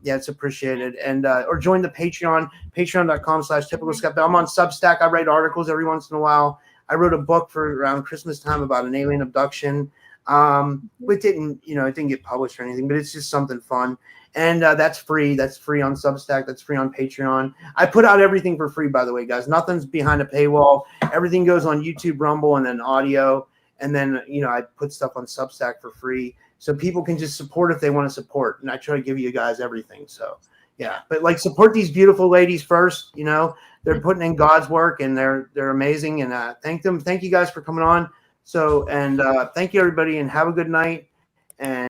it's appreciated. And, or join the Patreon, patreon.com/typical skeptic. I'm on Substack. I write articles every once in a while. I wrote a book for around Christmas time about an alien abduction. It didn't get published or anything, but it's just something fun. And that's free. That's free on Substack. That's free on Patreon. I put out everything for free, by the way, guys. Nothing's behind a paywall. Everything goes on YouTube, Rumble, and then audio. And then, I put stuff on Substack for free, so people can just support if they want to support. And I try to give you guys everything. So, yeah. But support these beautiful ladies first. They're putting in God's work, and they're amazing. And thank them. Thank you guys for coming on. So, and thank you, everybody, and have a good night. And